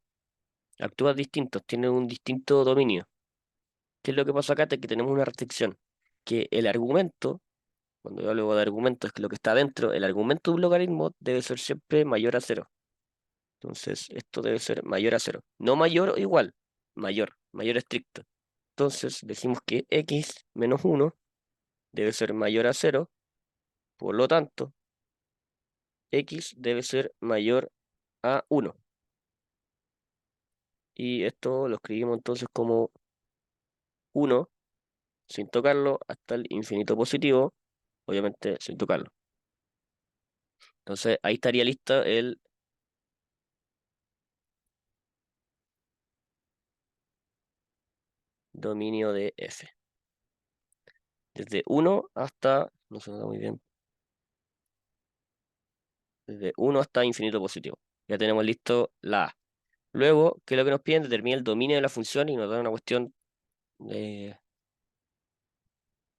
Actúa distinto, tiene un distinto dominio. ¿Qué es lo que pasa acá? Que tenemos una restricción. Que el argumento, cuando yo hablo de argumento, es que lo que está dentro, el argumento de un logaritmo debe ser siempre mayor a cero. Entonces, esto debe ser mayor a cero. No mayor o igual, mayor estricto. Entonces, decimos que x menos 1 debe ser mayor a cero, por lo tanto, x debe ser mayor a 1. Y esto lo escribimos entonces como 1 sin tocarlo hasta el infinito positivo, obviamente sin tocarlo. Entonces ahí estaría listo el dominio de f. Desde 1 hasta, no se nota muy bien, desde 1 hasta infinito positivo. Ya tenemos listo la a. Luego, ¿qué es lo que nos piden? Determina el dominio de la función y nos da una cuestión eh,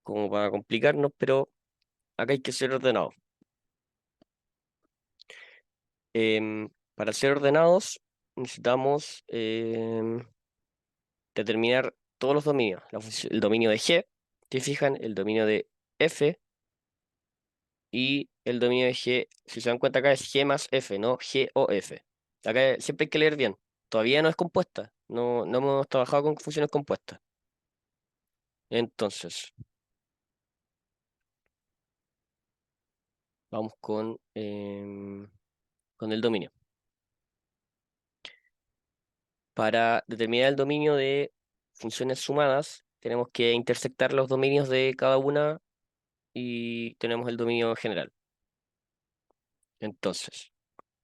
como para complicarnos, pero acá hay que ser ordenado. Para ser ordenados necesitamos determinar todos los dominios. El dominio de G, ¿te fijan? El dominio de F y el dominio de G, si se dan cuenta acá es G más F, no G o F. Acá siempre hay que leer bien. Todavía no es compuesta. No hemos trabajado con funciones compuestas. Entonces, Vamos con el dominio. Para determinar el dominio de funciones sumadas, tenemos que intersectar los dominios de cada una y tenemos el dominio general. Entonces,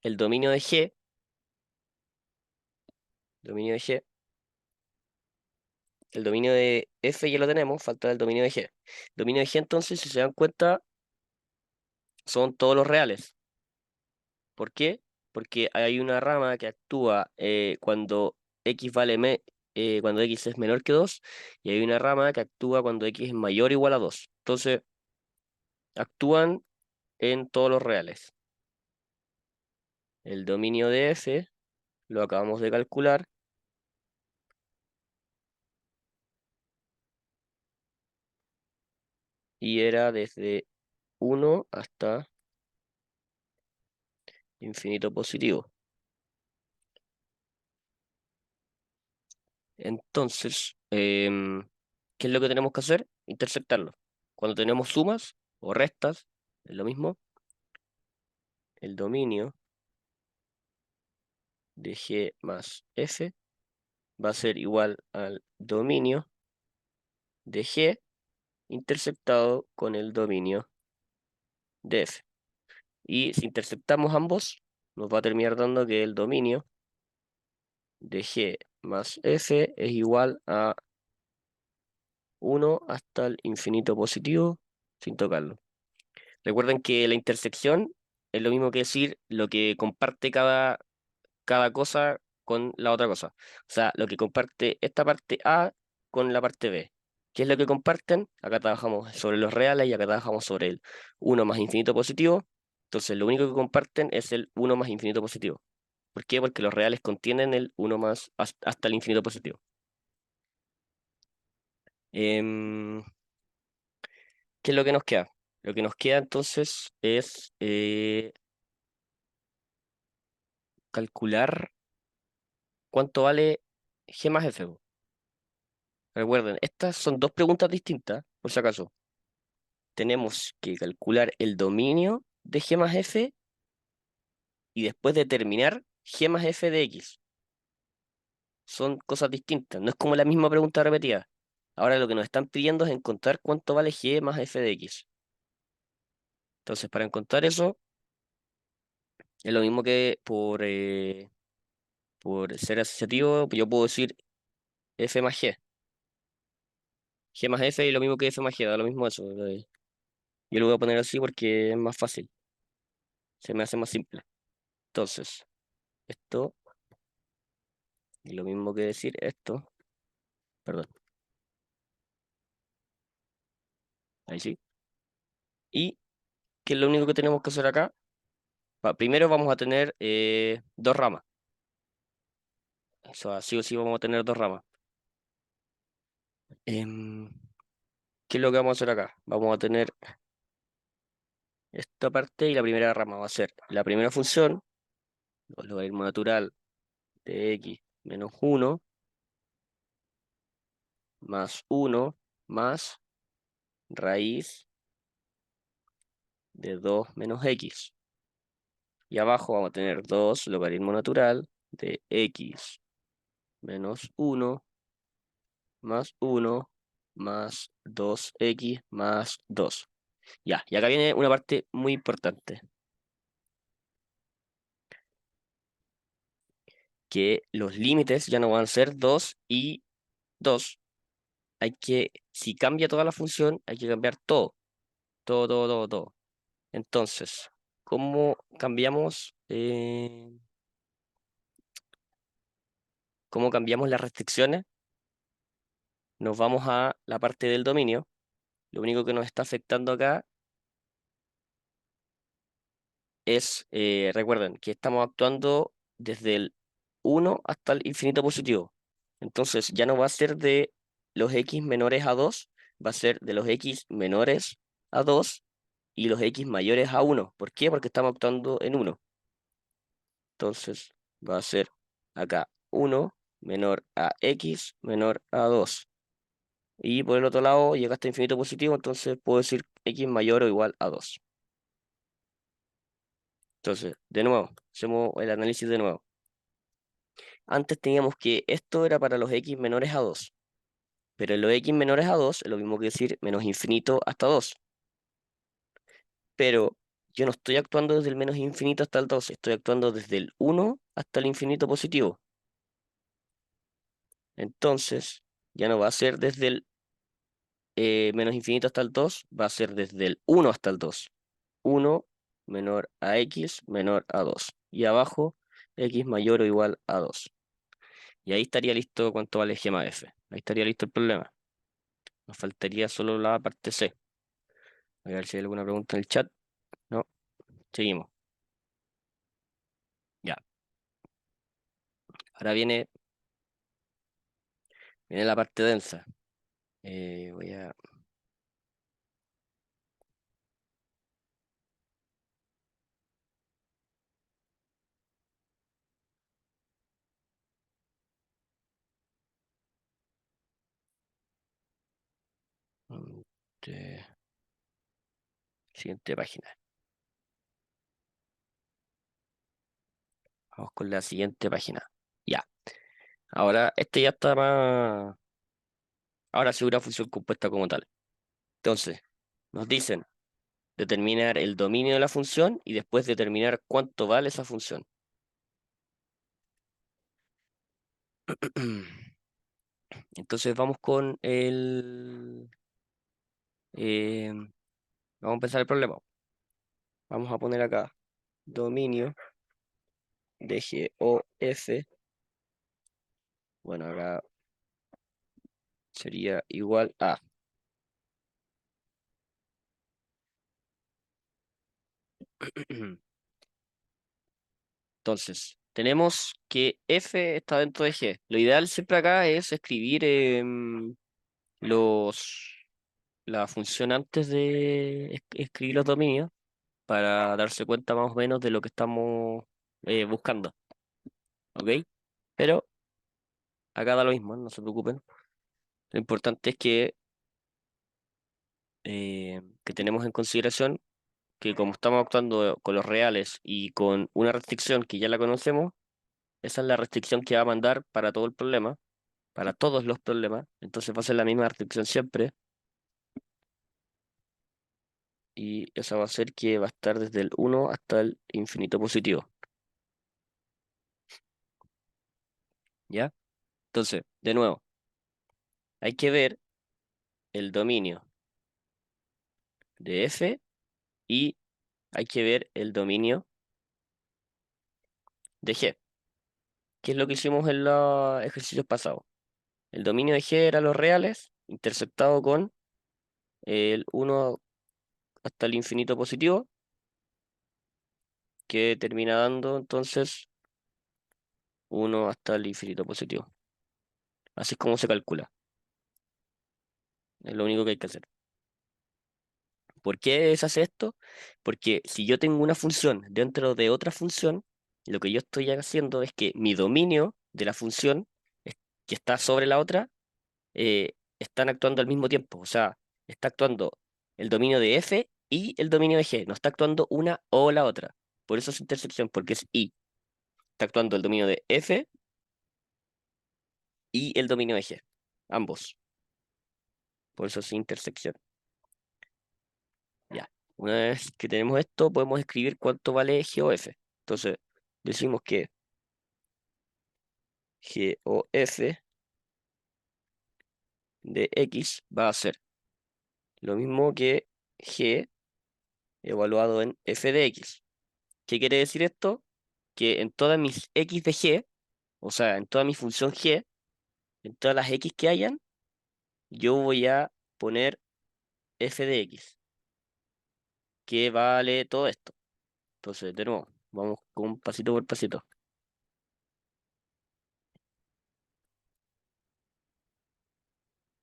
el dominio de G, el dominio de F ya lo tenemos, falta el dominio de G. Dominio de G, entonces, si se dan cuenta, son todos los reales. ¿Por qué? Porque hay una rama que actúa cuando cuando x es menor que 2 y hay una rama que actúa cuando x es mayor o igual a 2. Entonces, actúan en todos los reales. El dominio de F lo acabamos de calcular y era desde 1 hasta infinito positivo. Entonces, ¿qué es lo que tenemos que hacer? Intersectarlo. Cuando tenemos sumas o restas, es lo mismo, el dominio de G más F va a ser igual al dominio de G intersectado con el dominio de F. Y si interceptamos ambos, nos va a terminar dando que el dominio de G más F es igual a 1 hasta el infinito positivo sin tocarlo. Recuerden que la intersección es lo mismo que decir lo que comparte cada cosa con la otra cosa. O sea, lo que comparte esta parte A con la parte B. ¿Qué es lo que comparten? Acá trabajamos sobre los reales y acá trabajamos sobre el 1 más infinito positivo. Entonces, lo único que comparten es el 1 más infinito positivo. ¿Por qué? Porque los reales contienen el 1 más hasta el infinito positivo. Em, ¿Qué es lo que nos queda? Lo que nos queda entonces es calcular cuánto vale G más F. Recuerden, estas son dos preguntas distintas, por si acaso. Tenemos que calcular el dominio de G más F y después determinar G más F de X. Son cosas distintas, no es como la misma pregunta repetida. Ahora lo que nos están pidiendo es encontrar cuánto vale G más F de X. Entonces, para encontrar eso, es lo mismo que por ser asociativo, yo puedo decir F más G. G más F es lo mismo que F más G, da lo mismo eso. Yo lo voy a poner así porque es más fácil, se me hace más simple. Entonces, esto, y lo mismo que decir esto, perdón, ahí sí. ¿Y qué es lo único que tenemos que hacer acá? Primero vamos a tener dos ramas. O sea, sí o sí vamos a tener dos ramas. Em, ¿Qué es lo que vamos a hacer acá? Vamos a tener esta parte y la primera rama va a ser la primera función, el logaritmo natural de x menos 1 más 1 más raíz de 2 menos x. Y abajo vamos a tener 2 logaritmo natural de x menos 1 más 1 más 2x más 2. Ya, y acá viene una parte muy importante, que los límites ya no van a ser 2 y 2. Si cambia toda la función, hay que cambiar todo, todo, todo, todo, todo. Entonces, cómo cambiamos las restricciones? Nos vamos a la parte del dominio. Lo único que nos está afectando acá es, recuerden, que estamos actuando desde el 1 hasta el infinito positivo. Entonces ya no va a ser de los x menores a 2, va a ser de los x menores a 2 y los x mayores a 1. ¿Por qué? Porque estamos actuando en 1. Entonces va a ser acá 1 menor a x menor a 2. Y por el otro lado llega hasta infinito positivo, entonces puedo decir x mayor o igual a 2. Entonces, de nuevo, hacemos el análisis de nuevo. Antes teníamos que esto era para los x menores a 2, pero en los x menores a 2 es lo mismo que decir menos infinito hasta 2. Pero yo no estoy actuando desde el menos infinito hasta el 2, estoy actuando desde el 1 hasta el infinito positivo. Entonces, ya no va a ser desde el menos infinito hasta el 2, va a ser desde el 1 hasta el 2. 1 menor a x menor a 2. Y abajo, x mayor o igual a 2. Y ahí estaría listo cuánto vale gema f. Ahí estaría listo el problema. Nos faltaría solo la parte C. A ver si hay alguna pregunta en el chat. No, seguimos. Ya. Ahora viene la parte densa. Voy a... este, siguiente página. Vamos con la siguiente página. Ya. Ahora, este ya está más... Ahora sí una función compuesta como tal. Entonces, nos dicen determinar el dominio de la función y después determinar cuánto vale esa función. Entonces vamos con eh, vamos a empezar el problema. Vamos a poner acá dominio de G o F. Bueno, acá sería igual a. Entonces, tenemos que F está dentro de G. Lo ideal siempre acá es escribir los, la función antes de escribir los dominios para darse cuenta más o menos de lo que estamos buscando. ¿Ok? Pero acá da lo mismo, no se preocupen. Lo importante es que tenemos en consideración que como estamos actuando con los reales y con una restricción que ya la conocemos, esa es la restricción que va a mandar para todo el problema, para todos los problemas. Entonces va a ser la misma restricción siempre. Y esa va a ser que va a estar desde el 1 hasta el infinito positivo. ¿Ya? Entonces, de nuevo, hay que ver el dominio de f y hay que ver el dominio de G, que es lo que hicimos en los ejercicios pasados. El dominio de G era los reales, interceptado con el 1 hasta el infinito positivo, que termina dando entonces 1 hasta el infinito positivo. Así es como se calcula. Es lo único que hay que hacer. ¿Por qué se hace esto? Porque si yo tengo una función dentro de otra función, lo que yo estoy haciendo es que mi dominio de la función que está sobre la otra están actuando al mismo tiempo. O sea, está actuando el dominio de f y el dominio de g. No está actuando una o la otra. Por eso es intersección, porque es y. Está actuando el dominio de f y el dominio de g. Ambos. Por eso es intersección. Ya. Una vez que tenemos esto, podemos escribir cuánto vale g o f. Entonces, decimos que g o f de x va a ser lo mismo que g evaluado en f de x. ¿Qué quiere decir esto? Que en todas mis x de g, o sea, en toda mi función g, en todas las x que hayan, yo voy a poner f de x, que vale todo esto. Entonces, de nuevo, vamos con pasito por pasito.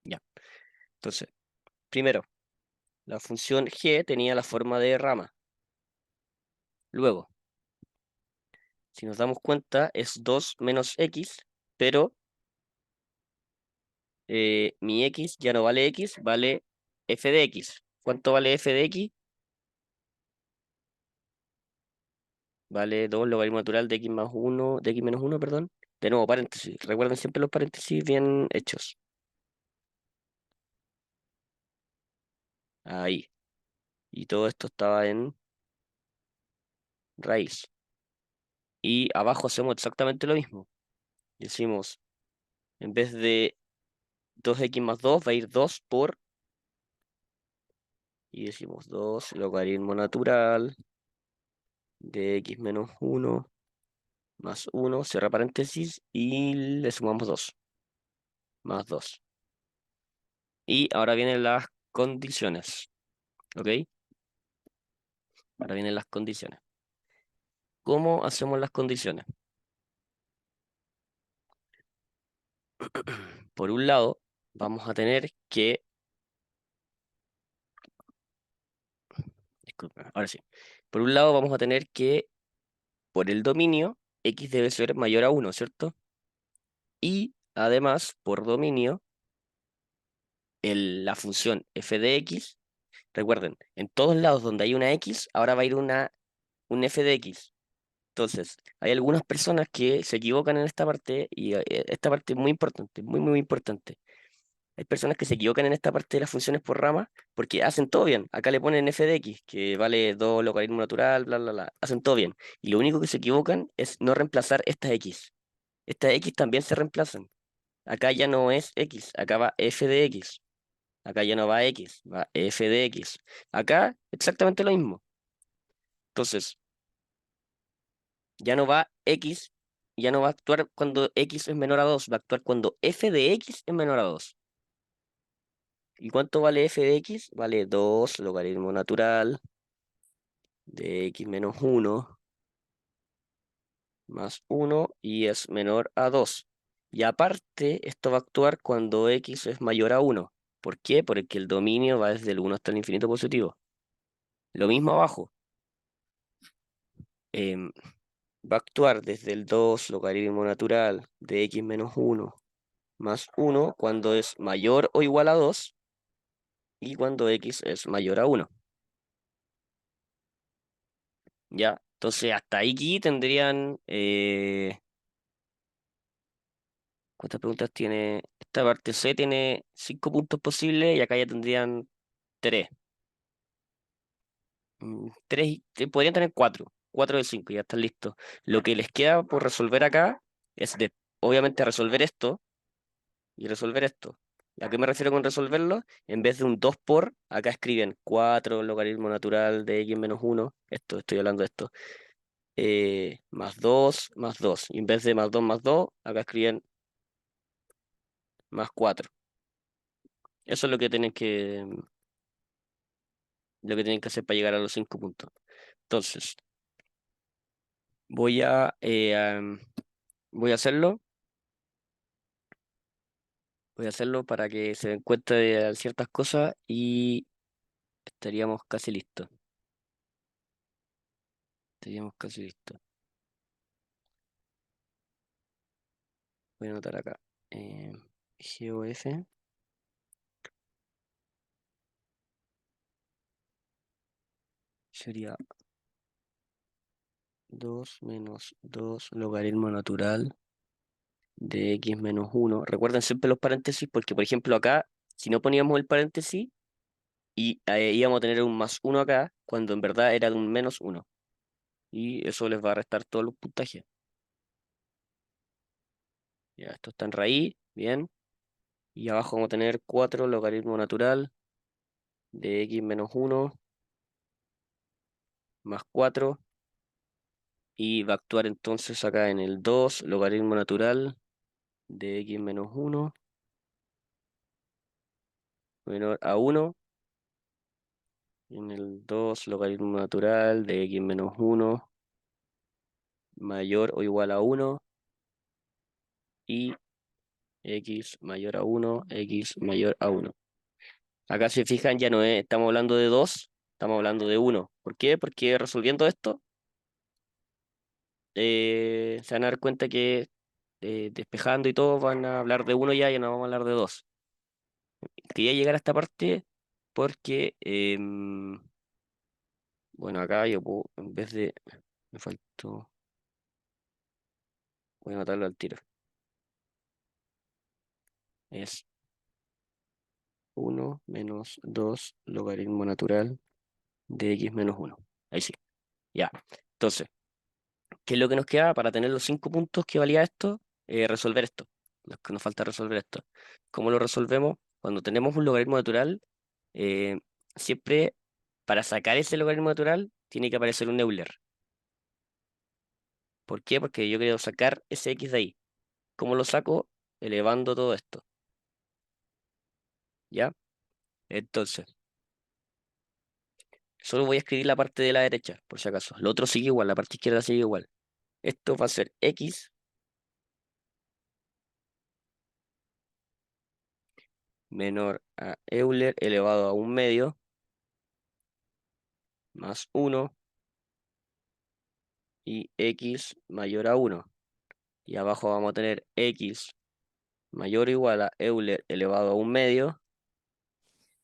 Ya. Entonces, primero, la función g tenía la forma de rama. Luego, si nos damos cuenta, es 2 menos x, pero mi x ya no vale x, vale f de x. ¿Cuánto vale f de x? vale 2 logaritmo natural de x más uno de x menos uno, perdón. De nuevo, paréntesis. Recuerden siempre los paréntesis bien hechos. Ahí. Y todo esto estaba en raíz. Y abajo hacemos exactamente lo mismo. Decimos, en vez de 2x más 2 va a ir 2 por, y decimos 2 logaritmo natural de x menos uno más uno, cierra paréntesis, y le sumamos 2 más 2. Y ahora vienen las condiciones, ¿ok? Ahora vienen las condiciones. ¿Cómo hacemos las condiciones? Por un lado, vamos a tener que, disculpa, ahora sí. Por un lado, vamos a tener que, por el dominio, x debe ser mayor a uno, ¿cierto? Y además, por dominio, la función f de x, recuerden, en todos lados donde hay una x, ahora va a ir un f de x. Entonces, hay algunas personas que se equivocan en esta parte y esta parte es muy importante, muy, muy importante. Hay personas que se equivocan en esta parte de las funciones por rama porque hacen todo bien. Acá le ponen f de x, que vale 2 logaritmo natural, bla, bla, bla. Hacen todo bien. Y lo único que se equivocan es no reemplazar estas x. Estas x también se reemplazan. Acá ya no es x, acá va f de x. Acá ya no va x, va f de x. Acá exactamente lo mismo. Entonces, ya no va x, ya no va a actuar cuando x es menor a 2, va a actuar cuando f de x es menor a 2. ¿Y cuánto vale f de x? Vale 2 logaritmo natural de x menos uno más uno y es menor a 2. Y aparte, esto va a actuar cuando x es mayor a uno. ¿Por qué? Porque el dominio va desde el uno hasta el infinito positivo. Lo mismo abajo. em, Va a actuar desde el 2 logaritmo natural de x menos uno más uno cuando es mayor o igual a 2 y cuando x es mayor a uno. ¿Ya? Entonces, hasta aquí tendrían... ¿cuántas preguntas tiene? Esta parte C tiene 5 puntos posibles y acá ya tendrían 3. 3, podrían tener 4. 4 de 5, ya están listos. Lo que les queda por resolver acá es, obviamente, resolver esto y resolver esto. ¿A qué me refiero con resolverlo? En vez de un 2 por, acá escriben 4 logaritmo natural de x menos uno. Esto, estoy hablando de esto. Más 2 más 2. Y en vez de más 2, acá escriben más 4. Eso es lo que tienen que hacer para llegar a los 5 puntos. Entonces, voy a, eh, am, voy a hacerlo. Voy a hacerlo para que se den cuenta de ciertas cosas y estaríamos casi listos. Estaríamos casi listos. Voy a anotar acá. Eh, GOF sería 2 menos 2 logaritmo natural de x menos uno. Recuerden siempre los paréntesis porque, por ejemplo, acá, si no poníamos el paréntesis, y íbamos a tener un más uno acá, cuando en verdad era de un menos uno. Y eso les va a restar todos los puntajes. Ya, esto está en raíz, bien. Y abajo vamos a tener 4 logaritmo natural de x menos uno más 4. Y va a actuar entonces acá en el 2 logaritmo natural de x menos uno menor a uno. En el 2 logaritmo natural de x menos uno mayor o igual a uno. Y x mayor a uno, x mayor a uno. Acá si fijan ya no estamos hablando de 2, estamos hablando de uno. ¿Por qué? Porque resolviendo esto, se van a dar cuenta que despejando y todo van a hablar de uno ya no vamos a hablar de 2. Quería llegar a esta parte porque, bueno, acá yo puedo, en vez de Me faltó. Voy a anotarlo al tiro. Es 1 - 2 logaritmo natural de x menos 1. Ahí sí. Ya. Entonces, ¿qué es lo que nos queda para tener los 5 puntos que valía esto? Resolver esto. Lo que nos falta resolver esto. ¿Cómo lo resolvemos? Cuando tenemos un logaritmo natural, eh, siempre para sacar ese logaritmo natural tiene que aparecer un Euler. ¿Por qué? Porque yo quiero sacar ese x de ahí. ¿Cómo lo saco? Elevando todo esto. ¿Ya? Entonces, solo voy a escribir la parte de la derecha, por si acaso. Lo otro sigue igual, la parte izquierda sigue igual. Esto va a ser x menor a Euler elevado a un medio más 1 y x mayor a 1. Y abajo vamos a tener x mayor o igual a Euler elevado a un medio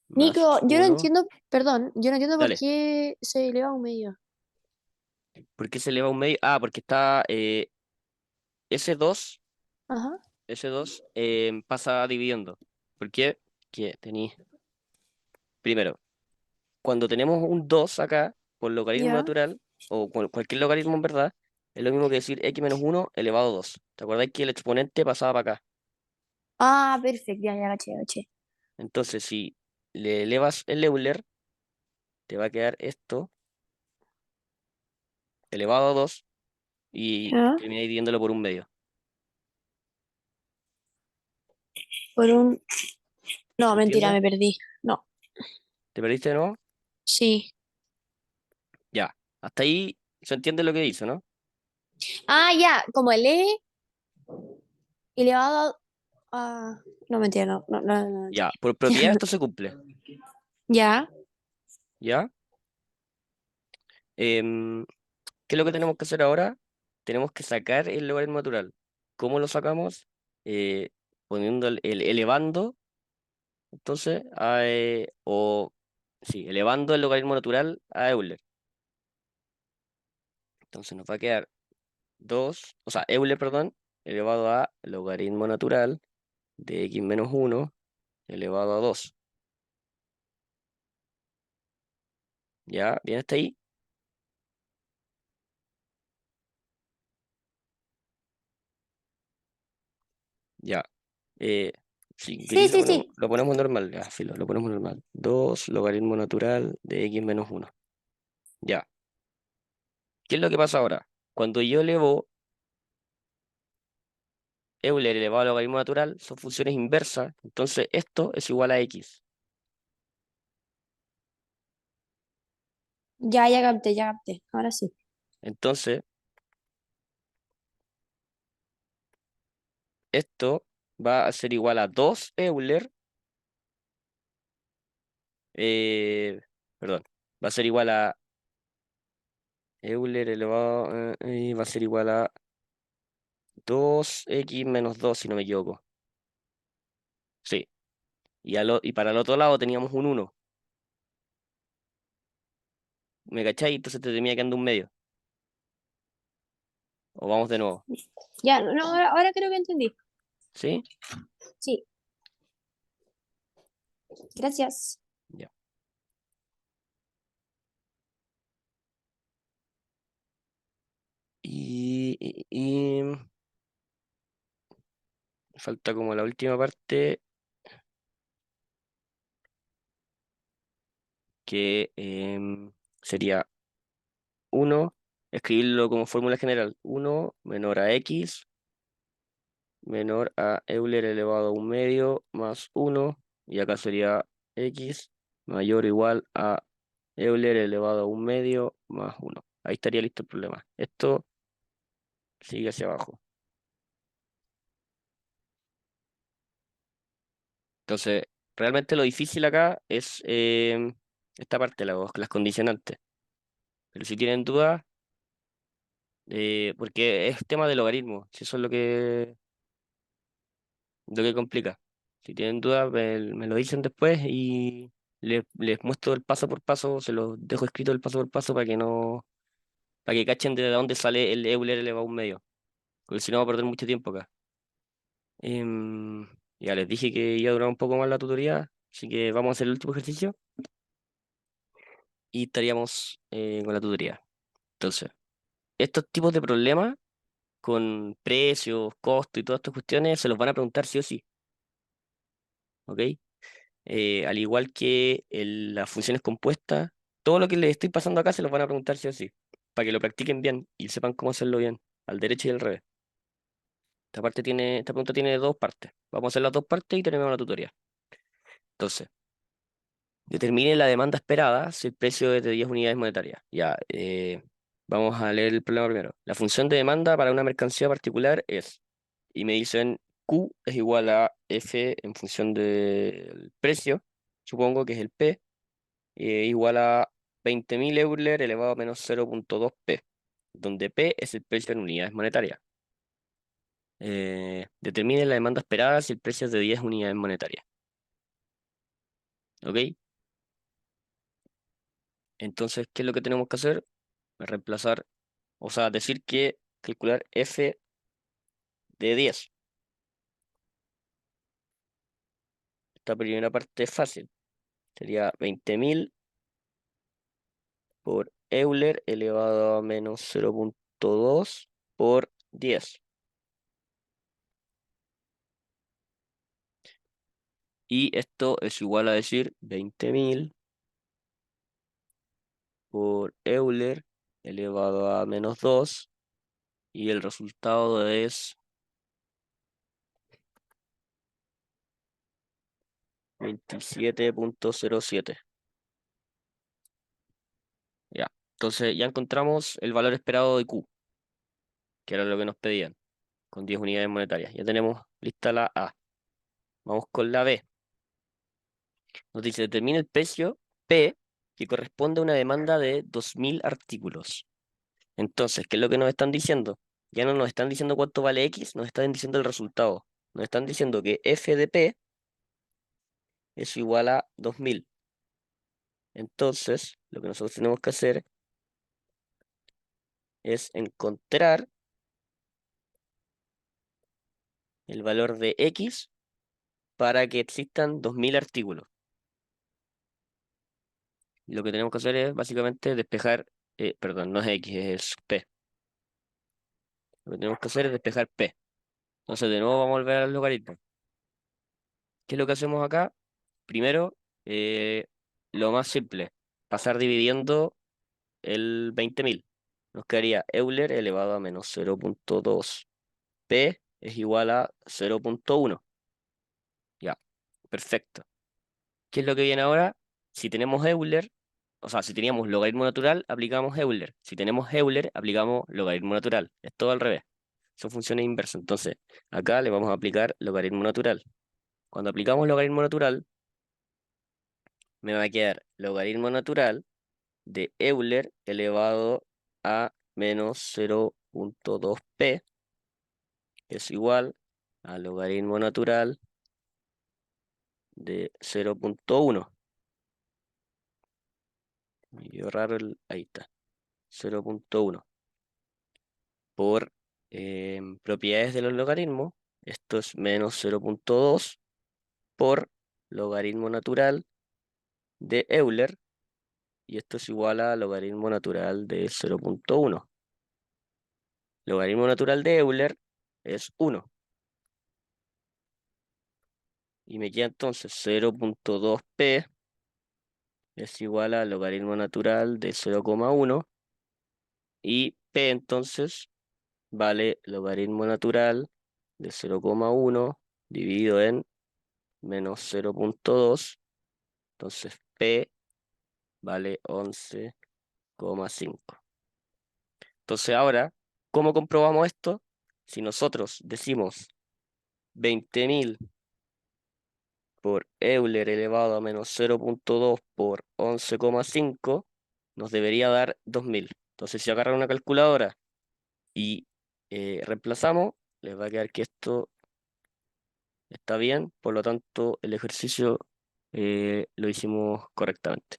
más Nico, yo no 1. entiendo, perdón, yo no entiendo por Dale, qué se eleva a un medio. ¿por qué se eleva a un medio? Ah, porque está S2, Ajá, S2 pasa dividiendo. ¿Por qué? Que tenéis, primero, cuando tenemos un 2 acá, por logaritmo ya. natural, o cualquier logaritmo en verdad, es lo mismo que decir x menos 1 elevado a 2. ¿Te acordáis que el exponente pasaba para acá? Ah, perfecto, ya, ya, caché, caché. Entonces, si le elevas el Euler, te va a quedar esto elevado a 2 y Ya. termináis dividiéndolo por un medio. Por un... No, ¿Se mentira, entiende? me perdí. No, ¿Te perdiste de nuevo? sí. Ya. Hasta ahí se entiende lo que dice, ¿no? Ah, ya, como el E elevado a... No, mentira, no, no, no, no, no Ya. entendí. Por propiedad esto se cumple. Ya, ¿Ya? Em, ¿Qué es lo que tenemos que hacer ahora? Tenemos que sacar el logaritmo natural. ¿Cómo lo sacamos? Eh, Poniendo elevando, entonces, sí, elevando el logaritmo natural a Euler. Entonces nos va a quedar 2, o sea, Euler, perdón, elevado a logaritmo natural de x menos 1 elevado a 2. ¿Ya? ¿Bien hasta ahí? Ya. Eh, si sí, queréis sí, sí. lo ponemos normal, ya, filo, lo ponemos normal. 2 logaritmo natural de x menos 1. Ya. ¿Qué es lo que pasa ahora? Cuando yo elevo Euler elevado al logaritmo natural, son funciones inversas, entonces esto es igual a x. Ya, ya capté, ya capté. Ahora sí. Entonces, esto va a ser igual a 2 Euler, eh, perdón, va a ser igual a Euler elevado, va a ser igual a 2x menos 2 si no me equivoco. Sí. Y para el otro lado teníamos un 1. ¿Me cachai? Entonces te tenía quedando un medio. O vamos de nuevo. Ya, no, no, ahora creo que entendí. ¿Sí? Sí, gracias. Ya. Y falta como la última parte que sería uno, escribirlo como fórmula general. Uno menor a x menor a Euler elevado a un medio más uno. Y acá sería x mayor o igual a Euler elevado a un medio más uno. Ahí estaría listo el problema. Esto sigue hacia abajo. Entonces, realmente lo difícil acá es esta parte, las condicionantes. Pero si tienen dudas, porque es tema de logaritmo, si eso es lo que complica. Si tienen dudas, me lo dicen después y les muestro el paso por paso, se los dejo escrito el paso por paso para que para que cachen de dónde sale el Euler elevado a un medio, porque si no va a perder mucho tiempo acá. Em, ya les dije que iba a durar un poco más la tutoría, así que vamos a hacer el último ejercicio y estaríamos con la tutoría. Entonces, estos tipos de problemas con precios, costos y todas estas cuestiones se los van a preguntar sí o sí, ¿ok? Al igual que las funciones compuestas, todo lo que les estoy pasando acá se los van a preguntar sí o sí, para que lo practiquen bien y sepan cómo hacerlo bien, al derecho y al revés. Esta pregunta tiene dos partes. Vamos a hacer las dos partes y terminamos la tutoría. Entonces, determine la demanda esperada si el precio es de 10 unidades monetarias. Ya, vamos a leer el problema primero. La función de demanda para una mercancía particular es, y me dicen Q es igual a F en función del precio, supongo que es el P, igual a 20.000 Euler elevado a menos 0,2 P, donde P es el precio en unidades monetarias. Determine la demanda esperada si el precio es de 10 unidades monetarias. ¿Ok? Entonces, ¿qué es lo que tenemos que hacer? Reemplazar, o sea, decir que calcular F de 10. Esta primera parte es fácil. Sería 20.000 por Euler elevado a menos 0,2 por 10. Y esto es igual a decir 20.000 por Euler elevado a menos 2. Y el resultado es 27,07. Ya. Entonces ya encontramos el valor esperado de Q, que era lo que nos pedían, con 10 unidades monetarias. Ya tenemos lista la A. Vamos con la B. Nos dice, determina el precio P que corresponde a una demanda de 2.000 artículos. Entonces, ¿qué es lo que nos están diciendo? Ya no nos están diciendo cuánto vale X, nos están diciendo el resultado. Nos están diciendo que F de P es igual a 2.000. Entonces, lo que nosotros tenemos que hacer es encontrar el valor de X para que existan 2.000 artículos. Lo que tenemos que hacer es básicamente despejar, perdón, no es X, es P. Lo que tenemos que hacer es despejar P. Entonces, de nuevo vamos a volver al logaritmo. ¿Qué es lo que hacemos acá? Primero, lo más simple, pasar dividiendo el 20.000. Nos quedaría Euler elevado a menos 0,2. P es igual a 0,1. Ya, perfecto. ¿Qué es lo que viene ahora? Si tenemos Euler, o sea, si teníamos logaritmo natural, aplicamos Euler. Si tenemos Euler, aplicamos logaritmo natural. Es todo al revés. Son funciones inversas. Entonces, acá le vamos a aplicar logaritmo natural. Cuando aplicamos logaritmo natural, me va a quedar logaritmo natural de Euler elevado a menos 0,2p es igual al logaritmo natural de 0,1. Me quedó raro ahí está, 0,1. Por propiedades de los logaritmos, esto es menos 0,2 por logaritmo natural de Euler, y esto es igual a logaritmo natural de 0,1. Logaritmo natural de Euler es 1. Y me queda entonces 0,2p es igual al logaritmo natural de 0,1. Y p entonces vale logaritmo natural de 0,1 dividido en menos 0,2. Entonces p vale 11,5. Entonces ahora, ¿cómo comprobamos esto? Si nosotros decimos 20.000 por Euler elevado a menos 0,2 por 11,5, nos debería dar 2.000. Entonces, si agarran una calculadora y reemplazamos, les va a quedar que esto está bien, por lo tanto, el ejercicio lo hicimos correctamente.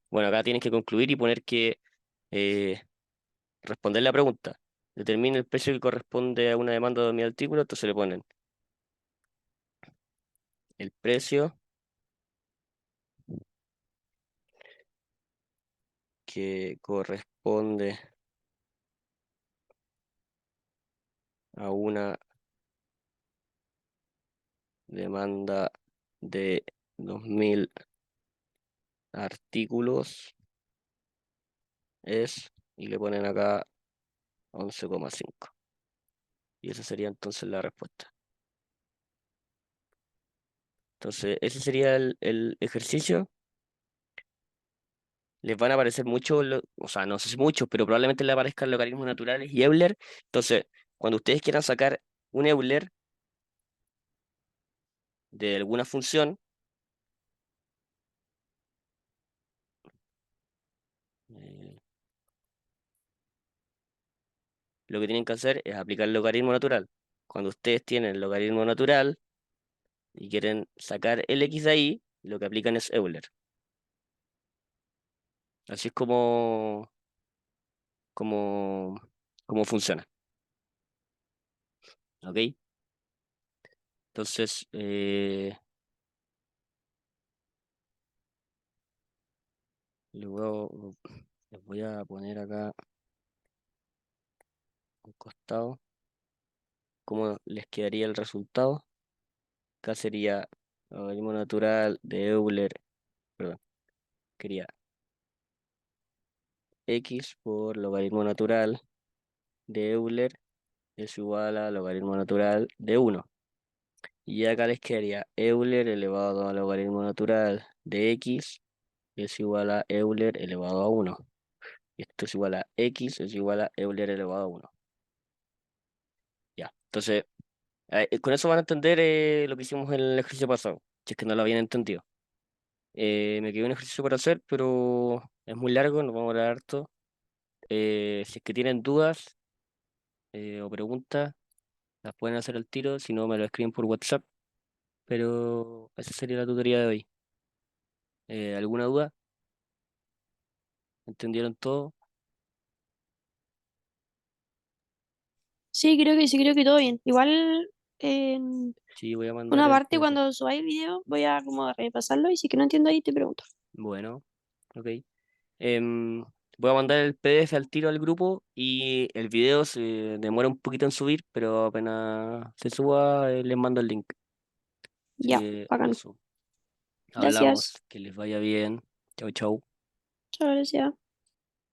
Bueno, acá tienes que concluir y poner que eh, responder la pregunta. Determine el precio que corresponde a una demanda de mi artículo, entonces le ponen el precio que corresponde a una demanda de 2000 artículos es, y le ponen acá 11,5. Y esa sería entonces la respuesta. Entonces, ese sería el ejercicio. Les van a aparecer muchos, o sea, no sé si muchos, pero probablemente les aparezcan logaritmos naturales y Euler. Entonces, cuando ustedes quieran sacar un Euler de alguna función, eh, lo que tienen que hacer es aplicar el logaritmo natural. Cuando ustedes tienen el logaritmo natural y quieren sacar el x de ahí, lo que aplican es Euler. Así es como, como funciona. ¿Ok? Entonces, luego les voy a poner acá un costado cómo les quedaría el resultado. Acá sería logaritmo natural de Euler, perdón, quería x por logaritmo natural de Euler es igual a logaritmo natural de 1. Y acá les quedaría Euler elevado a logaritmo natural de x es igual a Euler elevado a 1. Y esto es igual a x es igual a Euler elevado a 1. Ya, entonces, con eso van a entender lo que hicimos en el ejercicio pasado, si es que no lo habían entendido. Me quedó un ejercicio por hacer, pero es muy largo, nos vamos a hablar harto. Si es que tienen dudas o preguntas, las pueden hacer al tiro, si no me lo escriben por WhatsApp. Pero esa sería la tutoría de hoy. ¿Alguna duda? ¿Entendieron todo? Sí, creo que todo bien. Igual, en Sí, voy a mandar una el parte PDF. cuando subáis el video voy a como repasarlo y si que no entiendo ahí te pregunto. Bueno, ok. Em, Voy a mandar el PDF al tiro al grupo y el video se demora un poquito en subir, pero apenas se suba, les mando el link. Así Ya, que bacán. eso. Hablamos, Gracias. que les vaya bien. Chau, chau. Muchas gracias.